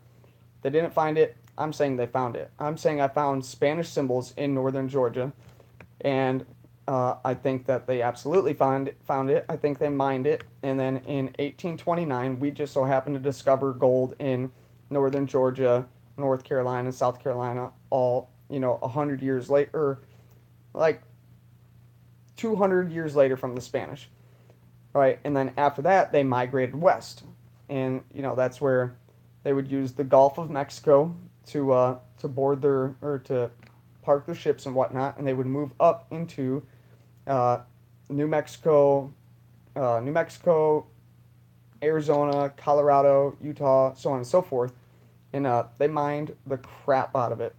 [SPEAKER 1] They didn't find it. I'm saying they found it. I'm saying I found Spanish symbols in northern Georgia, and I think that they absolutely found it. I think they mined it, and then in 1829, we just so happened to discover gold in northern Georgia, North Carolina, South Carolina, all 100 years later, like 200 years later from the Spanish, right? And then after that, they migrated west, and that's where they would use the Gulf of Mexico to board their or to park their ships and whatnot, and they would move up into New Mexico, Arizona, Colorado, Utah, so on and so forth, and they mined the crap out of it.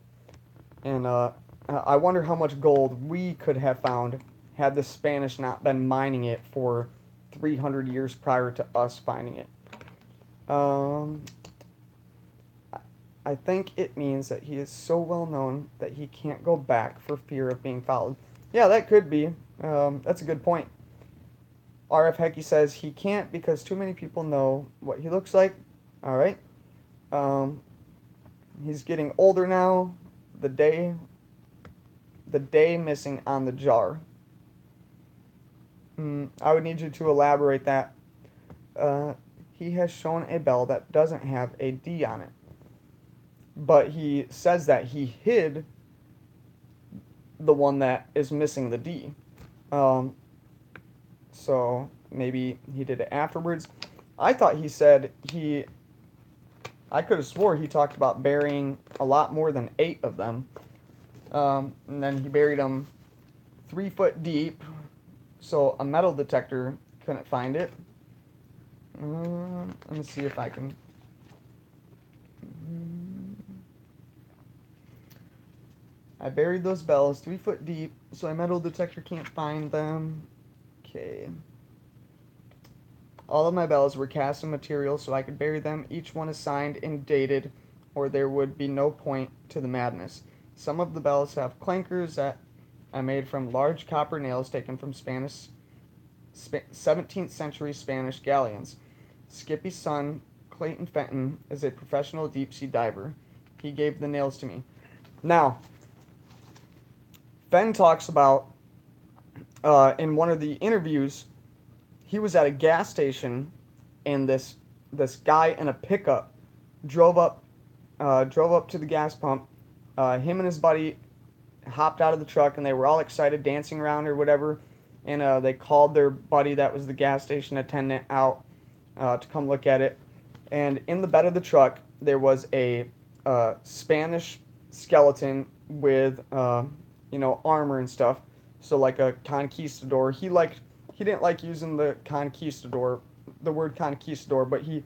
[SPEAKER 1] And I wonder how much gold we could have found had the Spanish not been mining it for 300 years prior to us finding it. I think it means that he is so well known that he can't go back for fear of being followed. Yeah, that could be. That's a good point. RF Hecky says he can't because too many people know what he looks like. All right. He's getting older now. the day missing on the jar. I would need you to elaborate that. He has shown a bell that doesn't have a D on it. But he says that he hid the one that is missing the D. So maybe he did it afterwards. I thought he said I could have swore he talked about burying a lot more than 8 of them. And then he buried them 3 foot deep, so a metal detector couldn't find it. Let me see if I can. I buried those bells 3 foot deep, so a metal detector can't find them. Okay. All of my bells were cast in material so I could bury them. Each one is signed and dated, or there would be no point to the madness. Some of the bells have clankers that I made from large copper nails taken from 17th century Spanish galleons. Skippy's son, Clayton Fenton, is a professional deep-sea diver. He gave the nails to me. Now, Fenn talks about, in one of the interviews, he was at a gas station, and this guy in a pickup drove up to the gas pump. Him and his buddy hopped out of the truck, and they were all excited, dancing around or whatever. And they called their buddy that was the gas station attendant out to come look at it. And in the bed of the truck, there was a Spanish skeleton with armor and stuff. So like a conquistador. He didn't like using the word conquistador, but he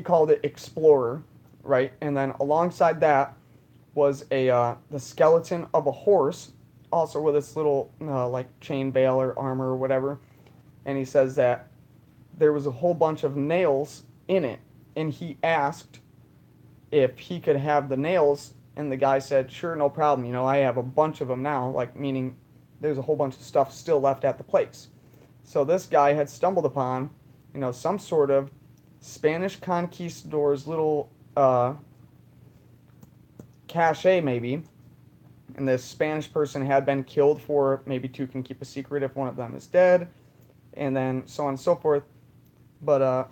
[SPEAKER 1] called it explorer, right? And then alongside that was the skeleton of a horse, also with its little like chain veil or armor or whatever. And he says that there was a whole bunch of nails in it, and he asked if he could have the nails, and the guy said, sure, no problem, I have a bunch of them now, like meaning there's a whole bunch of stuff still left at the place. So this guy had stumbled upon, some sort of Spanish conquistador's little cache maybe, and this Spanish person had been killed for maybe 2 can keep a secret if one of them is dead, and then so on and so forth. But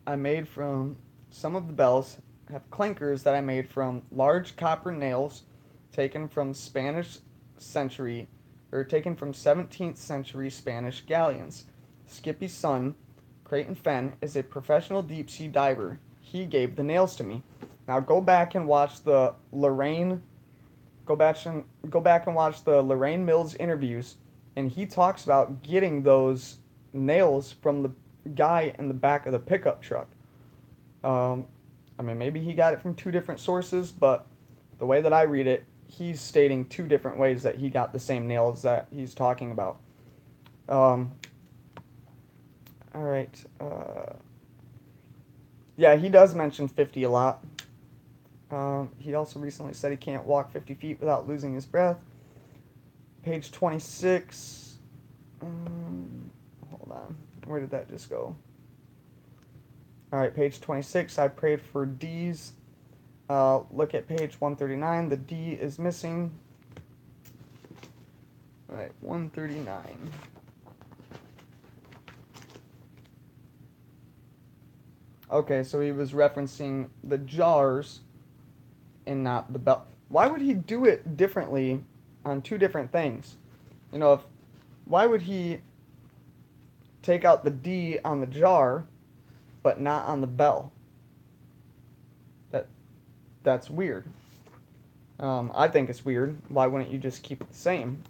[SPEAKER 1] I made from some of the bells have clankers that I made from large copper nails taken from 17th century Spanish galleons. Skippy's son, Clayton Fenn, is a professional deep sea diver. He gave the nails to me. Now go back and watch the Lorraine Mills interviews, and he talks about getting those nails from the guy in the back of the pickup truck. Maybe he got it from 2 different sources, but the way that I read it, he's stating 2 different ways that he got the same nails that he's talking about. Alright. Yeah, he does mention 50 a lot. He also recently said he can't walk 50 feet without losing his breath. Page 26. Hold on. Where did that just go? Alright, page 26. I prayed for D's. Look at page 139. The D is missing. Alright, 139. Okay, so he was referencing the jars and not the bell. Why would he do it differently on 2 different things? Why would he take out the D on the jar but not on the bell? That's weird. I think it's weird. Why wouldn't you just keep it the same,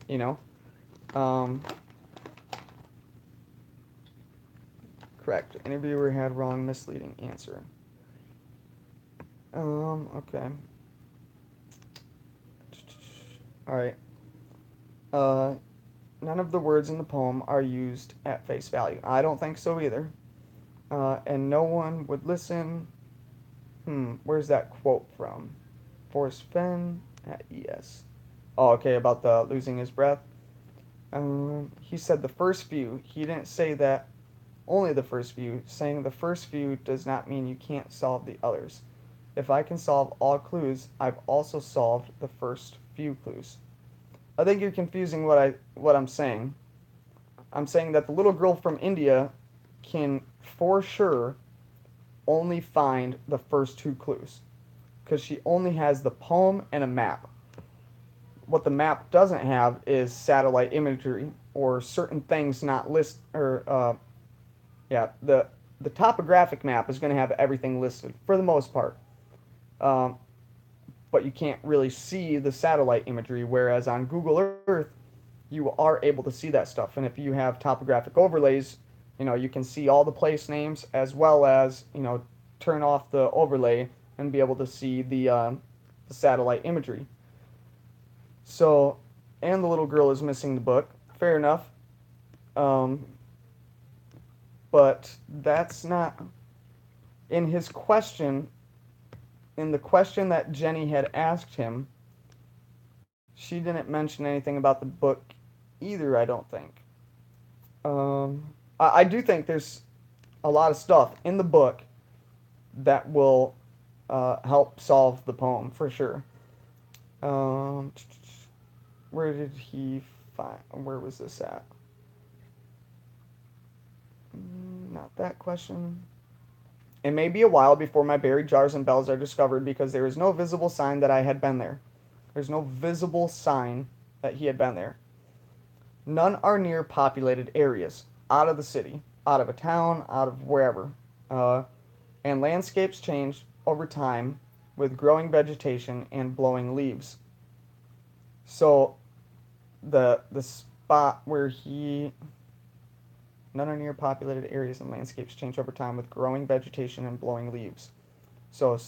[SPEAKER 1] Correct. Interviewer had wrong, misleading answer. Okay. Alright. None of the words in the poem are used at face value. I don't think so either. And no one would listen. Where's that quote from? Forrest Fenn at ES. Oh, okay, about the losing his breath. He said the first few. He didn't say that only the first few. Saying the first few does not mean you can't solve the others. If I can solve all clues, I've also solved the first few clues. I think you're confusing what I'm saying. I'm saying that the little girl from India can for sure only find the first two clues because she only has the poem and a map. What the map doesn't have is satellite imagery or certain things not list or yeah, the topographic map is going to have everything listed for the most part. Um, but you can't really see the satellite imagery, whereas on Google Earth, you are able to see that stuff. And if you have topographic overlays, you can see all the place names as well as, turn off the overlay and be able to see the satellite imagery. So, and the little girl is missing the book. Fair enough. Um, but that's not in his question. In the question that Jenny had asked him, she didn't mention anything about the book either. I don't think. I do think there's a lot of stuff in the book that will help solve the poem for sure. Um, where did he find? Where was this at? Not that question. It may be a while before my buried jars and bells are discovered because there is no visible sign that I had been there. There's no visible sign that he had been there. None are near populated areas, out of the city, out of a town, out of wherever. Uh, and landscapes change over time with growing vegetation and blowing leaves. So the spot where he none are near populated areas and landscapes change over time with growing vegetation and blowing leaves. So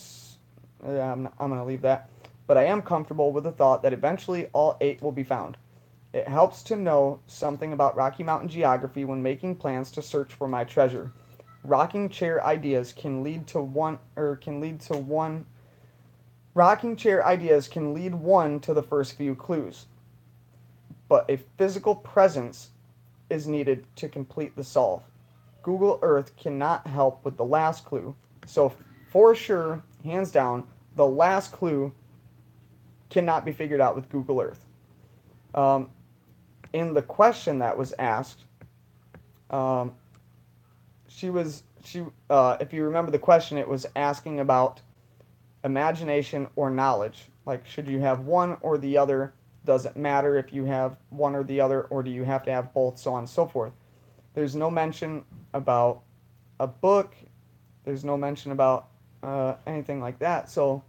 [SPEAKER 1] I'm going to leave that. But I am comfortable with the thought that eventually all 8 will be found. It helps to know something about Rocky Mountain geography when making plans to search for my treasure. Rocking chair ideas can lead to one or can lead to one Rocking chair ideas can lead one to the first few clues, but a physical presence is needed to complete the solve. Google Earth cannot help with the last clue. So for sure, hands down, the last clue cannot be figured out with Google Earth. In the question that was asked, um, if you remember the question, it was asking about imagination or knowledge. Like, should you have one or the other? Does it matter if you have one or the other, or do you have to have both, so on and so forth? There's no mention about a book. There's no mention about anything like that. So,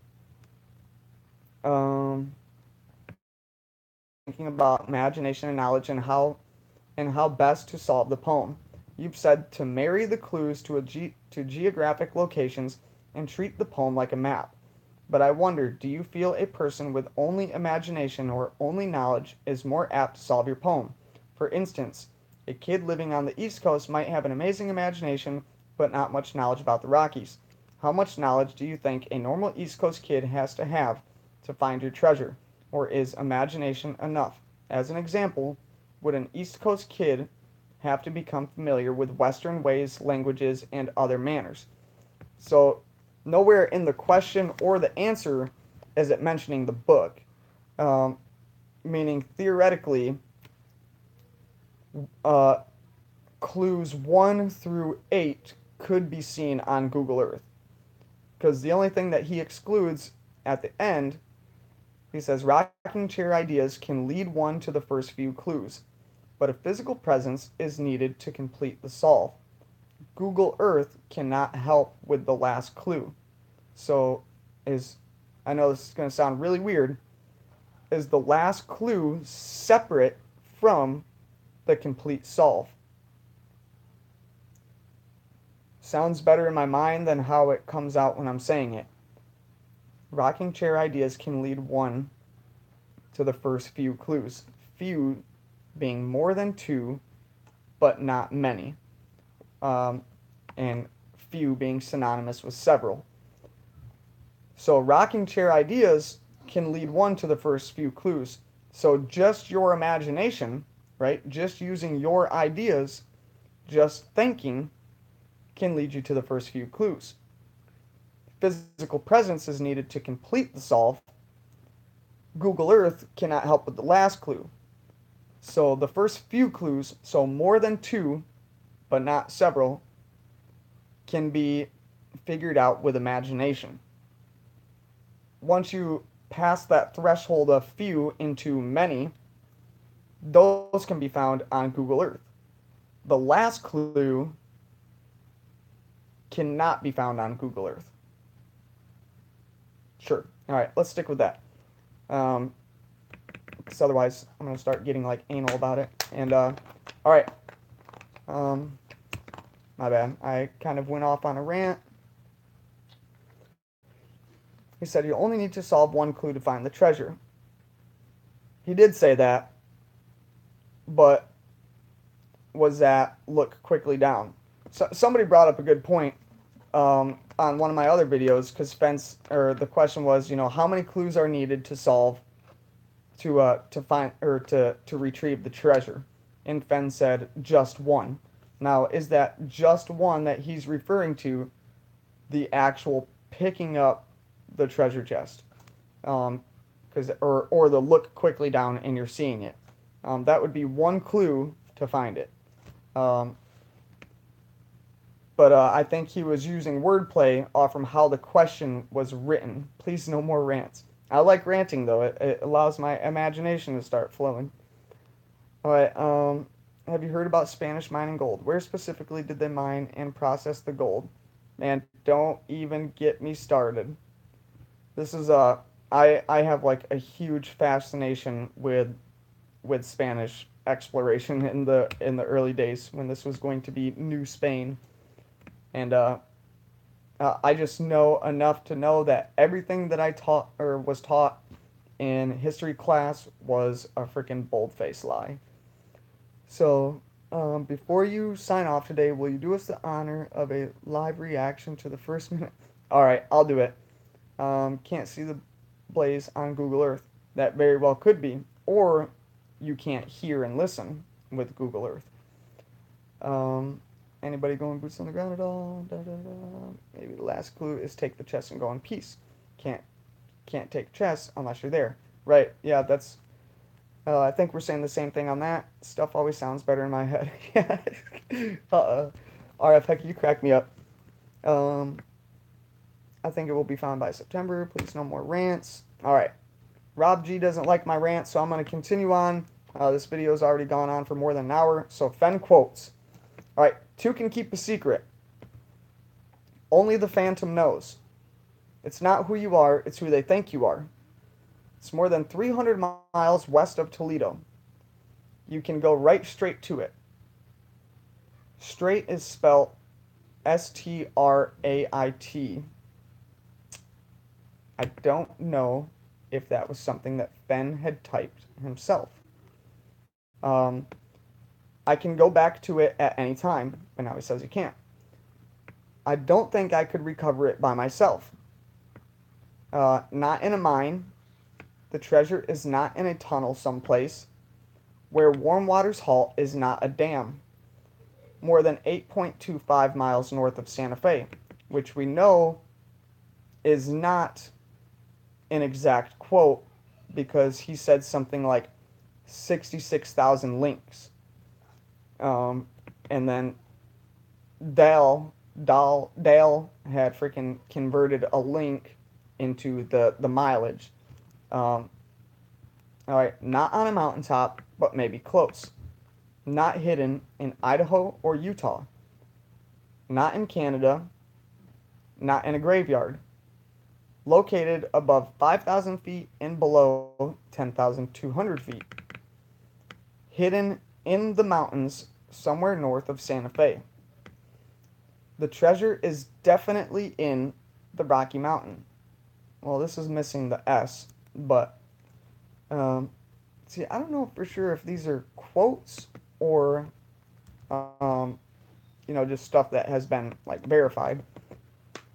[SPEAKER 1] um, thinking about imagination and knowledge and how best to solve the poem. You've said to marry the clues to geographic locations and treat the poem like a map. But I wonder, do you feel a person with only imagination or only knowledge is more apt to solve your poem? For instance, a kid living on the East Coast might have an amazing imagination, but not much knowledge about the Rockies. How much knowledge do you think a normal East Coast kid has to find your treasure? Or is imagination enough? As an example, would an East Coast kid have to become familiar with Western ways, languages, and other manners? So, nowhere in the question or the answer is it mentioning the book. Um, Meaning, theoretically, uh, clues 1 through 8 could be seen on Google Earth. Because the only thing that he excludes at the end, he says, rocking chair ideas can lead one to the first few clues, but a physical presence is needed to complete the solve. Google Earth cannot help with the last clue. So, I know this is going to sound really weird, is the last clue separate from the complete solve? Sounds better in my mind than how it comes out when I'm saying it. Rocking chair ideas can lead one to the first few clues. Few being more than 2, but not many. And few being synonymous with several. So rocking chair ideas can lead one to the first few clues. So just your imagination, right? Just using your ideas, just thinking, can lead you to the first few clues. physical presence is needed to complete the solve, Google Earth cannot help with the last clue. So the first few clues, so more than two, but not several, can be figured out with imagination. Once you pass that threshold of few into many, those can be found on Google Earth. The last clue cannot be found on Google Earth. Sure. All right, let's stick with that. Because otherwise, I'm going to start getting like anal about it. And, all right. My bad. I kind of went off on a rant. He said you only need to solve one clue to find the treasure. He did say that, but was that look quickly down. So somebody brought up a good point on one of my other videos, because the question was, how many clues are needed to solve to find or to retrieve the treasure? And Fenn said just one. Now, is that just one that he's referring to the actual picking up the treasure chest? Or the look quickly down and you're seeing it. That would be one clue to find it. But I think he was using wordplay off from how the question was written. Please, no more rants. I like ranting, though. It allows my imagination to start flowing. All right. Have you heard about Spanish mining gold? Where specifically did they mine and process the gold? Man, don't even get me started. This is I have like a huge fascination with Spanish exploration in the early days when this was going to be New Spain. And I just know enough to know that everything that I taught or was taught in history class was a freaking bold-faced lie. So, before you sign off today, will you do us the honor of a live reaction to the first minute? All right, I'll do it. Can't see the blaze on Google Earth. That very well could be. Or you can't hear and listen with Google Earth. Anybody going boots on the ground at all? Da, da, da. Maybe the last clue is take the chest and go in peace. Can't take chest unless you're there. Right, yeah, that's... I think we're saying the same thing on that. Stuff always sounds better in my head. Yeah. RF, heck, you crack me up. I think it will be found by September. Please, no more rants. All right. Rob G doesn't like my rant, so I'm going to continue on. This video has already gone on for more than an hour. So, Fenn quotes. All right. 2 can keep a secret. Only the Phantom knows. It's not who you are, it's who they think you are. It's more than 300 miles west of Toledo. You can go right straight to it. Straight is spelled Strait. I don't know if that was something that Fenn had typed himself. I can go back to it at any time, but now he says he can't. I don't think I could recover it by myself. Not in a mine. The treasure is not in a tunnel someplace. Where warm waters halt is not a dam. More than 8.25 miles north of Santa Fe, which we know is not an exact quote because he said something like 66,000 links. And then Dale had freaking converted a link into the mileage. All right, not on a mountaintop, but maybe close. Not hidden in Idaho or Utah. Not in Canada. Not in a graveyard. Located above 5,000 feet and below 10,200 feet. Hidden in the mountains somewhere north of Santa Fe. The treasure is definitely in the Rocky Mountain. Well, this is missing the S, but see, I don't know for sure if these are quotes or just stuff that has been like verified.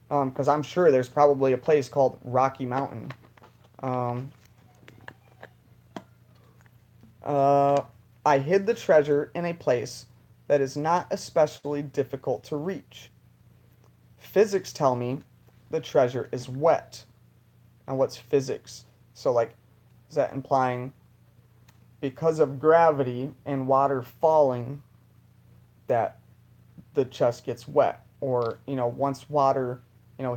[SPEAKER 1] Because I'm sure there's probably a place called Rocky Mountain. I hid the treasure in a place that is not especially difficult to reach. Physics tell me the treasure is wet. And what's physics? So, like, is that implying because of gravity and water falling that the chest gets wet? Or, once water,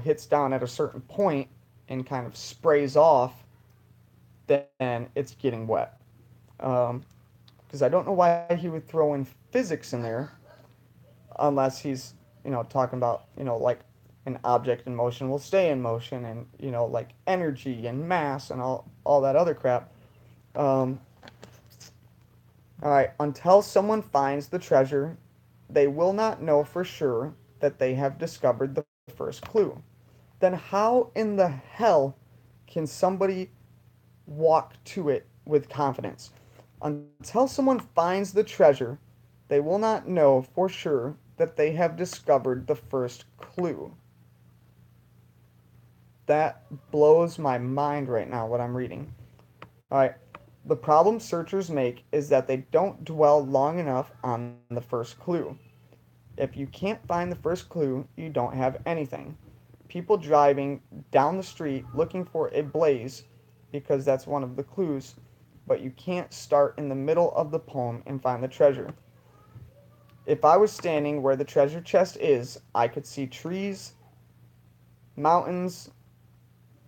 [SPEAKER 1] hits down at a certain point and kind of sprays off, then it's getting wet. Because I don't know why he would throw in physics in there unless he's, talking about, like an object in motion will stay in motion and, like energy and mass and all that other crap. Um, all right, until someone finds the treasure, they will not know for sure that they have discovered the first clue. Then how in the hell can somebody walk to it with confidence? Until someone finds the treasure, they will not know for sure that they have discovered the first clue. That blows my mind right now, what I'm reading. Alright, the problem searchers make is that they don't dwell long enough on the first clue. If you can't find the first clue, you don't have anything. People driving down the street looking for a blaze, because that's one of the clues, but you can't start in the middle of the poem and find the treasure. If I was standing where the treasure chest is, I could see trees, mountains,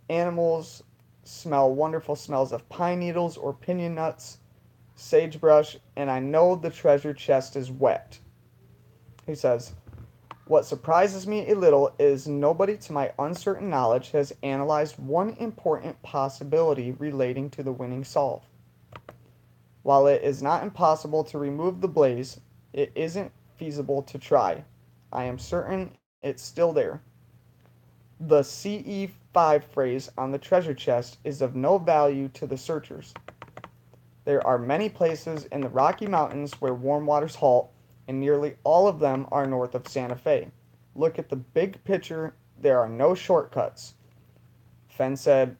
[SPEAKER 1] animals, smell wonderful smells of pine needles or pinion nuts, sagebrush, and I know the treasure chest is wet. He says, what surprises me a little is nobody to my uncertain knowledge has analyzed one important possibility relating to the winning solve. While it is not impossible to remove the blaze, it isn't feasible to try. I am certain it's still there. The CE5 phrase on the treasure chest is of no value to the searchers. There are many places in the Rocky Mountains where warm waters halt, and nearly all of them are north of Santa Fe. Look at the big picture, there are no shortcuts. Fenn said,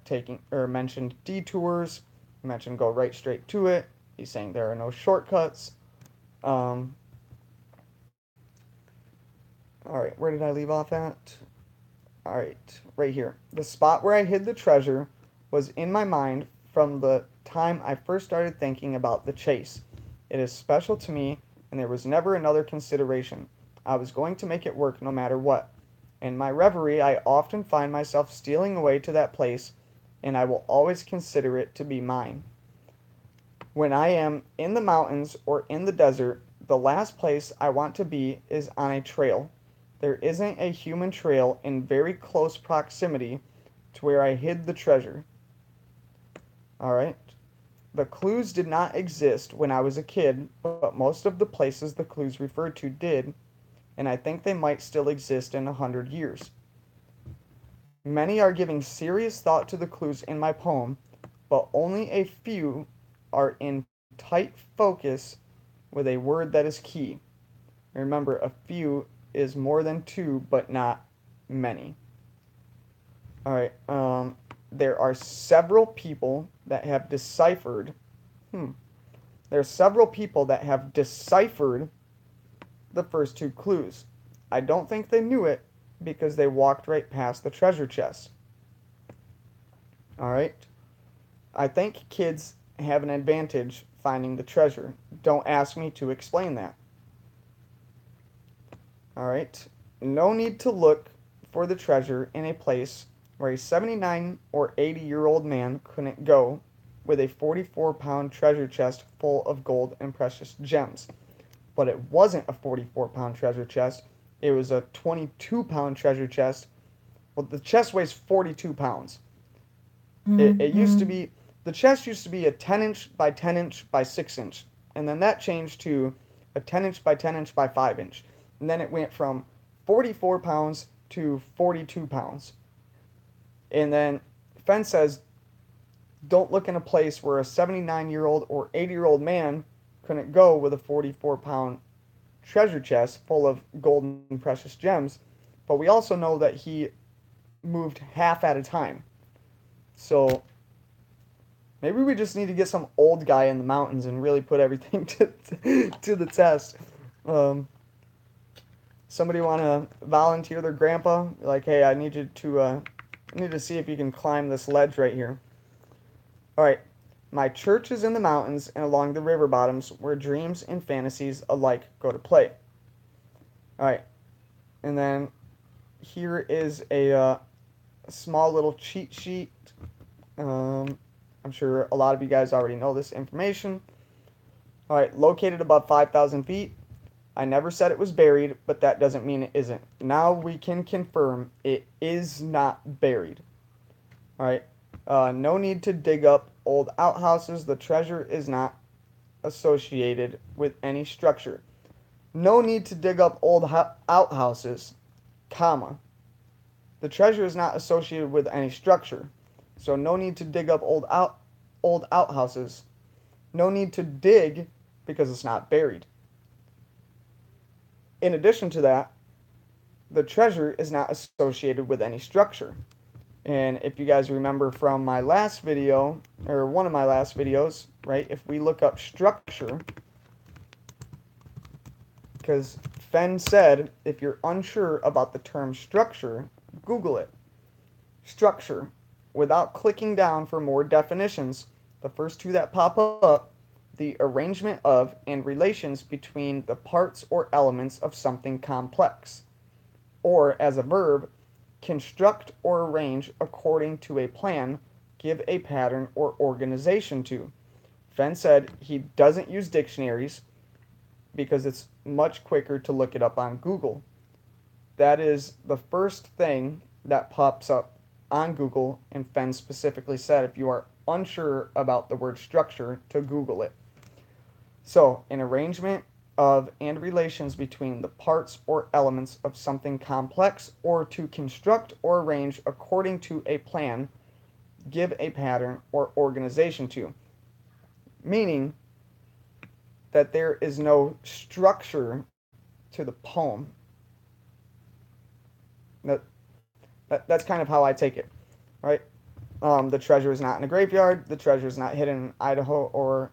[SPEAKER 1] taking or mentioned detours, mentioned go right straight to it. He's saying there are no shortcuts. All right, where did I leave off at? All right, right here. The spot where I hid the treasure was in my mind from the time I first started thinking about the chase. It is special to me, and there was never another consideration. I was going to make it work no matter what. In my reverie, I often find myself stealing away to that place, and I will always consider it to be mine. When I am in the mountains or in the desert, the last place I want to be is on a trail. There isn't a human trail in very close proximity to where I hid the treasure. Alright. The clues did not exist when I was a kid, but most of the places the clues referred to did, and I think they might still exist in 100 years. Many are giving serious thought to the clues in my poem, but only a few are in tight focus with a word that is key. Remember, a few is more than two, but not many. Alright, there are several people that have deciphered. There are several people that have deciphered the first two clues. I don't think they knew it because they walked right past the treasure chest. Alright? I think kids have an advantage finding the treasure. Don't ask me to explain that. Alright? No need to look for the treasure in a place where a 79 or 80-year-old man couldn't go with a 44-pound treasure chest full of gold and precious gems. But it wasn't a 44-pound treasure chest. It was a 22-pound treasure chest. Well, the chest weighs 42 pounds. It used to be, the chest used to be a 10-inch by 10-inch by 6-inch. And then that changed to a 10-inch by 10-inch by 5-inch. And then it went from 44 pounds to 42 pounds. And then Fenn says, don't look in a place where a 79-year-old or 80-year-old man couldn't go with a 44-pound treasure chest full of gold and precious gems. But we also know that he moved half at a time. So maybe we just need to get some old guy in the mountains and really put everything to the test. Somebody want to volunteer their grandpa? Like, hey, I need you to see if you can climb this ledge right here. All right. My church is in the mountains and along the river bottoms where dreams and fantasies alike go to play. All right. And then here is a small little cheat sheet. I'm sure a lot of you guys already know this information. All right. Located above 5,000 feet. I never said it was buried, but that doesn't mean it isn't. Now we can confirm it is not buried. All right. No need to dig up old outhouses. The treasure is not associated with any structure. No need to dig up old outhouses, comma. The treasure is not associated with any structure. So no need to dig up old outhouses. No need to dig because it's not buried. In addition to that, the treasure is not associated with any structure. And if you guys remember from my last video, or one of my last videos, right, if we look up structure, because Fenn said if you're unsure about the term structure, Google it. Structure. Without clicking down for more definitions, the first two that pop up, the arrangement of and relations between the parts or elements of something complex. Or, as a verb, construct or arrange according to a plan, give a pattern or organization to. Fenn said he doesn't use dictionaries because it's much quicker to look it up on Google. That is the first thing that pops up on Google, and Fenn specifically said if you are unsure about the word structure, to Google it. So, an arrangement of and relations between the parts or elements of something complex, or to construct or arrange according to a plan, give a pattern or organization to. Meaning that there is no structure to the poem. That's kind of how I take it, right? The treasure is not in a graveyard. The treasure is not hidden in Idaho or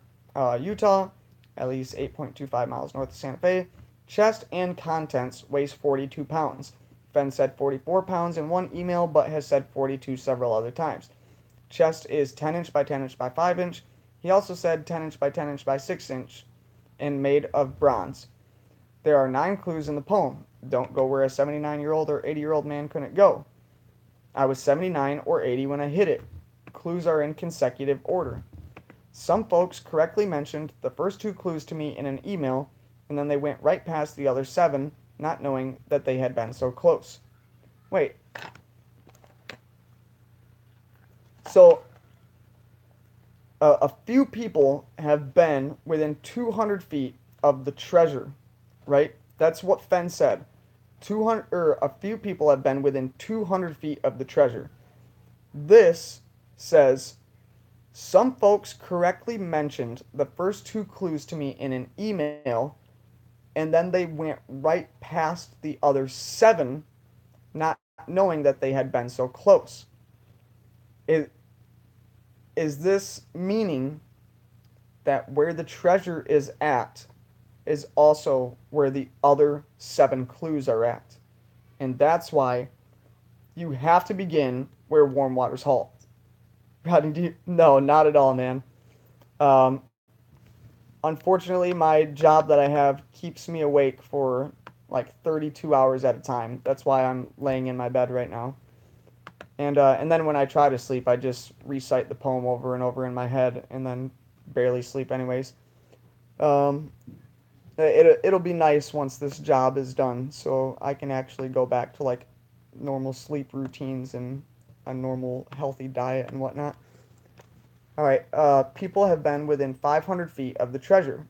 [SPEAKER 1] Utah, at least 8.25 miles north of Santa Fe. Chest and contents weighs 42 pounds. Fenn said 44 pounds in one email, but has said 42 several other times. Chest is 10 inch by 10 inch by 5 inch. He also said 10 inch by 10 inch by 6 inch and made of bronze. There are 9 clues in the poem. Don't go where a 79-year-old or 80-year-old man couldn't go. I was 79 or 80 when I hit it. Clues are in consecutive order. Some folks correctly mentioned the first 2 clues to me in an email, and then they went right past the other 7, not knowing that they had been so close. Wait. So, a few people have been within 200 feet of the treasure, right? That's what Fenn said. A few people have been within 200 feet of the treasure. This says some folks correctly mentioned the first 2 clues to me in an email, and then they went right past the other 7, not knowing that they had been so close. Is this meaning that where the treasure is at is also where the other 7 clues are at? And that's why you have to begin where warm waters halt. No, not at all, man. Um, Unfortunately, my job that I have keeps me awake for like 32 hours at a time. That's why I'm laying in my bed right now. And then when I try to sleep, I just recite the poem over and over in my head, and then barely sleep anyways. Um, it'll be nice once this job is done, so I can actually go back to like normal sleep routines and a normal healthy diet and whatnot. All right, people have been within 500 feet of the treasure.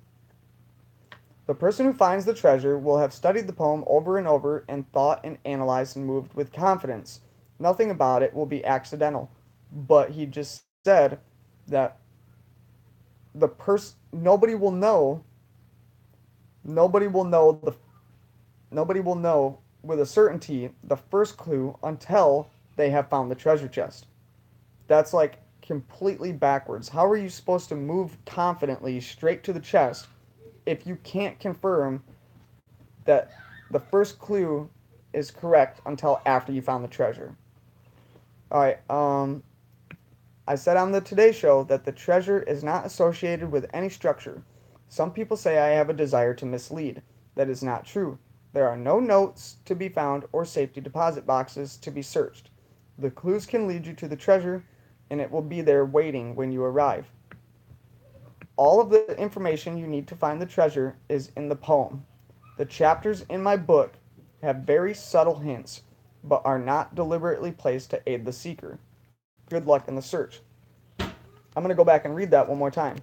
[SPEAKER 1] The person who finds the treasure will have studied the poem over and over and thought and analyzed and moved with confidence. Nothing about it will be accidental. But he just said that nobody will know with a certainty the first clue until they have found the treasure chest. That's like completely backwards. How are you supposed to move confidently straight to the chest if you can't confirm that the first clue is correct until after you found the treasure. All right. I said on the Today Show that the treasure is not associated with any structure. Some people say I have a desire to mislead. That is not true. There are no notes to be found or safety deposit boxes to be searched. The clues can lead you to the treasure, and it will be there waiting when you arrive. All of the information you need to find the treasure is in the poem. The chapters in my book have very subtle hints, but are not deliberately placed to aid the seeker. Good luck in the search. I'm going to go back and read that one more time.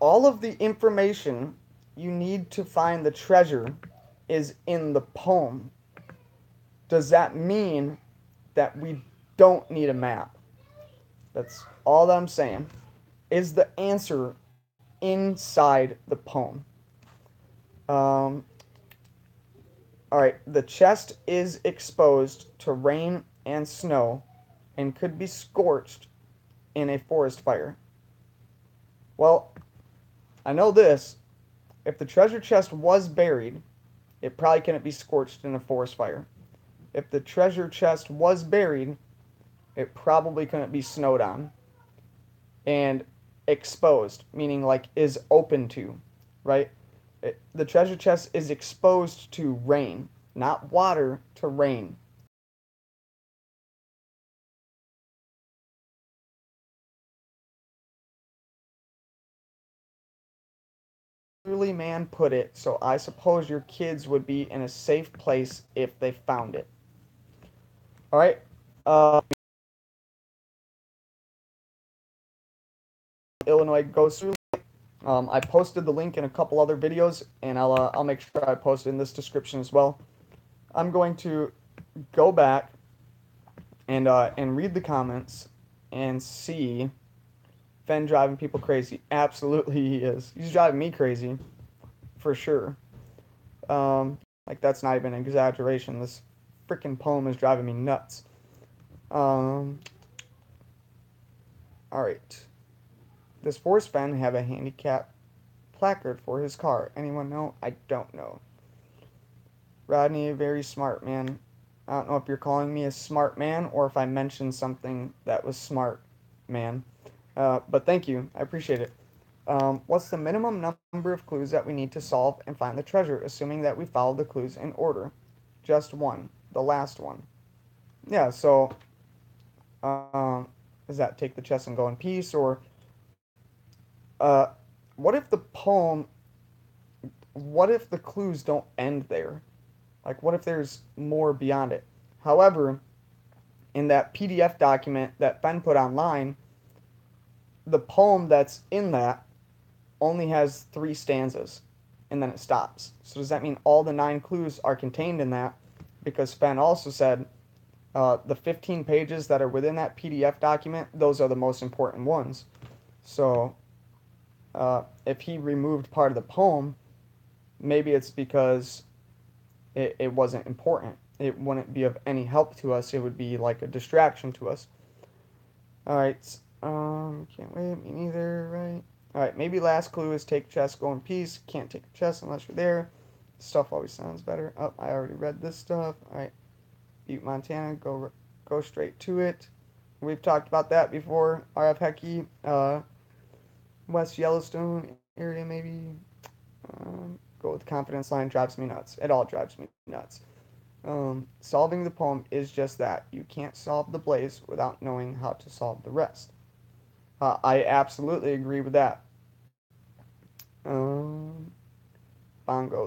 [SPEAKER 1] All of the information you need to find the treasure is in the poem. Does that mean that we don't need a map? That's all that I'm saying. Is the answer inside the poem? Um, all right. The chest is exposed to rain and snow and could be scorched in a forest fire. Well, I know this. If the treasure chest was buried, it probably couldn't be scorched in a forest fire. If the treasure chest was buried, it probably couldn't be snowed on. And exposed, meaning like is open to, right? The treasure chest is exposed to rain, not water, to rain. Clearly man put it, so I suppose your kids would be in a safe place if they found it. All right. Illinois goes through. I posted the link in a couple other videos, and I'll make sure I post it in this description as well. I'm going to go back and read the comments and see Fenn driving people crazy. Absolutely, he is. He's driving me crazy, for sure. Like that's not even an exaggeration. This freaking poem is driving me nuts. All right. Does Forrest Fenn have a handicap placard for his car? Anyone know? I don't know. Rodney, very smart man. I don't know if you're calling me a smart man or if I mentioned something that was smart, man. But thank you. I appreciate it. What's the minimum number of clues that we need to solve and find the treasure, assuming that we follow the clues in order? Just one. The last one. Yeah, so does that take the chest and go in peace? Or uh, what if the poem, what if the clues don't end there? Like, what if there's more beyond it? However, in that PDF document that Fenn put online, the poem that's in that only has 3 stanzas, and then it stops. So does that mean all the 9 clues are contained in that? Because Fenn also said the 15 pages that are within that PDF document, those are the most important ones. So if he removed part of the poem, maybe it's because it wasn't important. It wouldn't be of any help to us. It would be like a distraction to us. All right. Can't wait. Me neither. Right. All right. Maybe last clue is take chest, go in peace. Can't take a chest unless you're there. Stuff always sounds better. Oh, I already read this stuff. All right. Butte, Montana. Go straight to it. We've talked about that before. RF Hecky. West Yellowstone area maybe. Go with the confidence line. Drives me nuts. It all drives me nuts. Solving the poem is just that. You can't solve the blaze without knowing how to solve the rest. I absolutely agree with that. Bongo,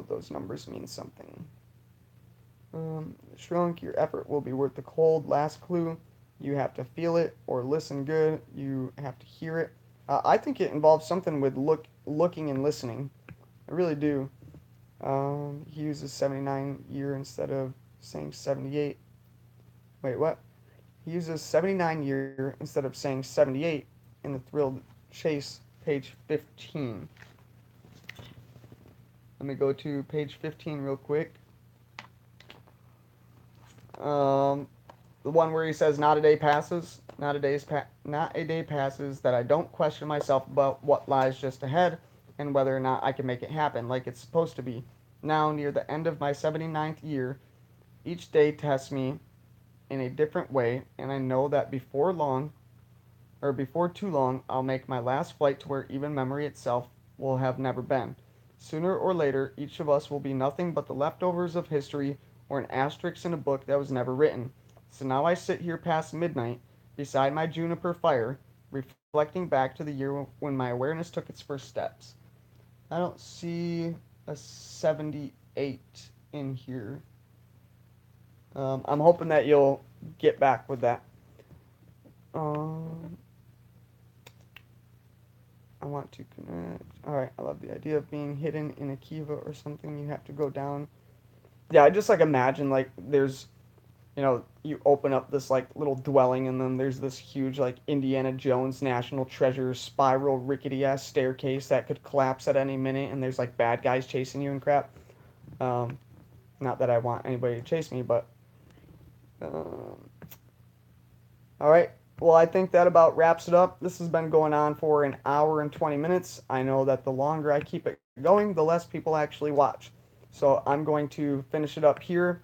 [SPEAKER 1] those numbers mean something. Shrunk, your effort will be worth the cold. Last clue, you have to feel it or listen good. You have to hear it. I think it involves something with looking and listening. I really do. He uses 79 year instead of saying 78. Wait, what? He uses 79 year instead of saying 78 in the Thrilled Chase, page 15. Let me go to page 15 real quick. The one where he says, "Not a day passes, not a day passes that I don't question myself about what lies just ahead and whether or not I can make it happen like it's supposed to be. now near the end of my 79th year. Each day tests me in a different way, and I know that before too long, I'll make my last flight to where even memory itself will have never been. Sooner or later, each of us will be nothing but the leftovers of history or an asterisk in a book that was never written. So now I sit here past midnight, beside my juniper fire, reflecting back to the year when my awareness took its first steps. I don't see a 78 in here. I'm hoping that you'll get back with that. Um, I want to connect. Alright, I love the idea of being hidden in a kiva or something. You have to go down. Yeah, I just like imagine like there's, you open up this like little dwelling and then there's this huge like Indiana Jones National Treasure spiral rickety ass staircase that could collapse at any minute and there's like bad guys chasing you and crap. Um, Not that I want anybody to chase me, but um, all right. Well, I think that about wraps it up. This has been going on for an hour and 20 minutes. I know that the longer I keep it going, the less people actually watch. So I'm going to finish it up here.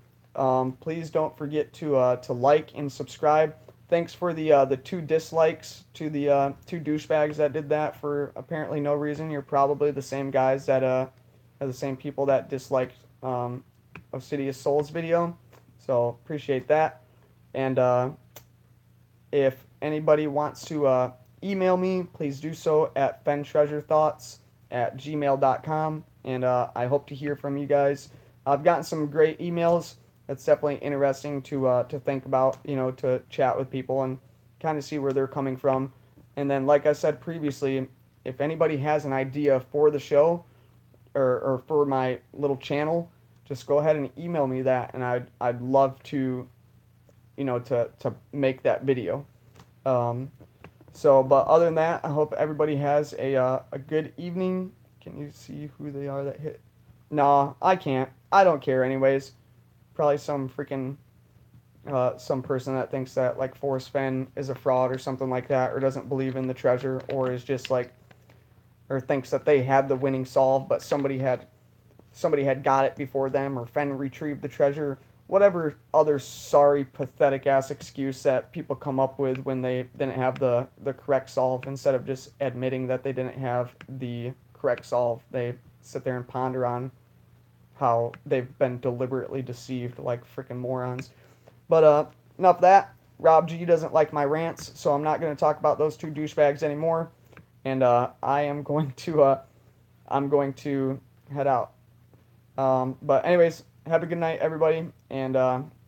[SPEAKER 1] Please don't forget to like and subscribe. Thanks for the 2 dislikes to the 2 douchebags that did that for apparently no reason. You're probably the same guys that are the same people that disliked Obsidious Souls video. So appreciate that. And if anybody wants to email me, please do so at fentreasurethoughts@gmail.com. And I hope to hear from you guys. I've gotten some great emails. It's definitely interesting to think about, to chat with people and kind of see where they're coming from. And then, like I said previously, if anybody has an idea for the show or for my little channel, just go ahead and email me that, and I'd love to to make that video. Um, but other than that, I hope everybody has a good evening. Can you see who they are that hit? Nah, I can't. I don't care anyways. Probably some freaking some person that thinks that like Forrest Fenn is a fraud or something like that, or doesn't believe in the treasure, or is just like, or thinks that they had the winning solve, but somebody had got it before them, or Fenn retrieved the treasure. Whatever other sorry, pathetic ass excuse that people come up with when they didn't have the correct solve, instead of just admitting that they didn't have the correct solve, they sit there and ponder on how they've been deliberately deceived like freaking morons. But enough of that. Rob G doesn't like my rants, so I'm not going to talk about those 2 douchebags anymore. And I'm going to head out. But anyways, have a good night, everybody, and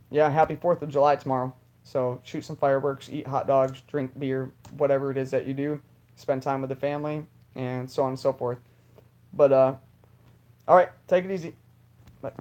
[SPEAKER 1] yeah, happy 4th of July tomorrow. So shoot some fireworks, eat hot dogs, drink beer, whatever it is that you do. Spend time with the family, and so on and so forth. But all right, take it easy. Bye.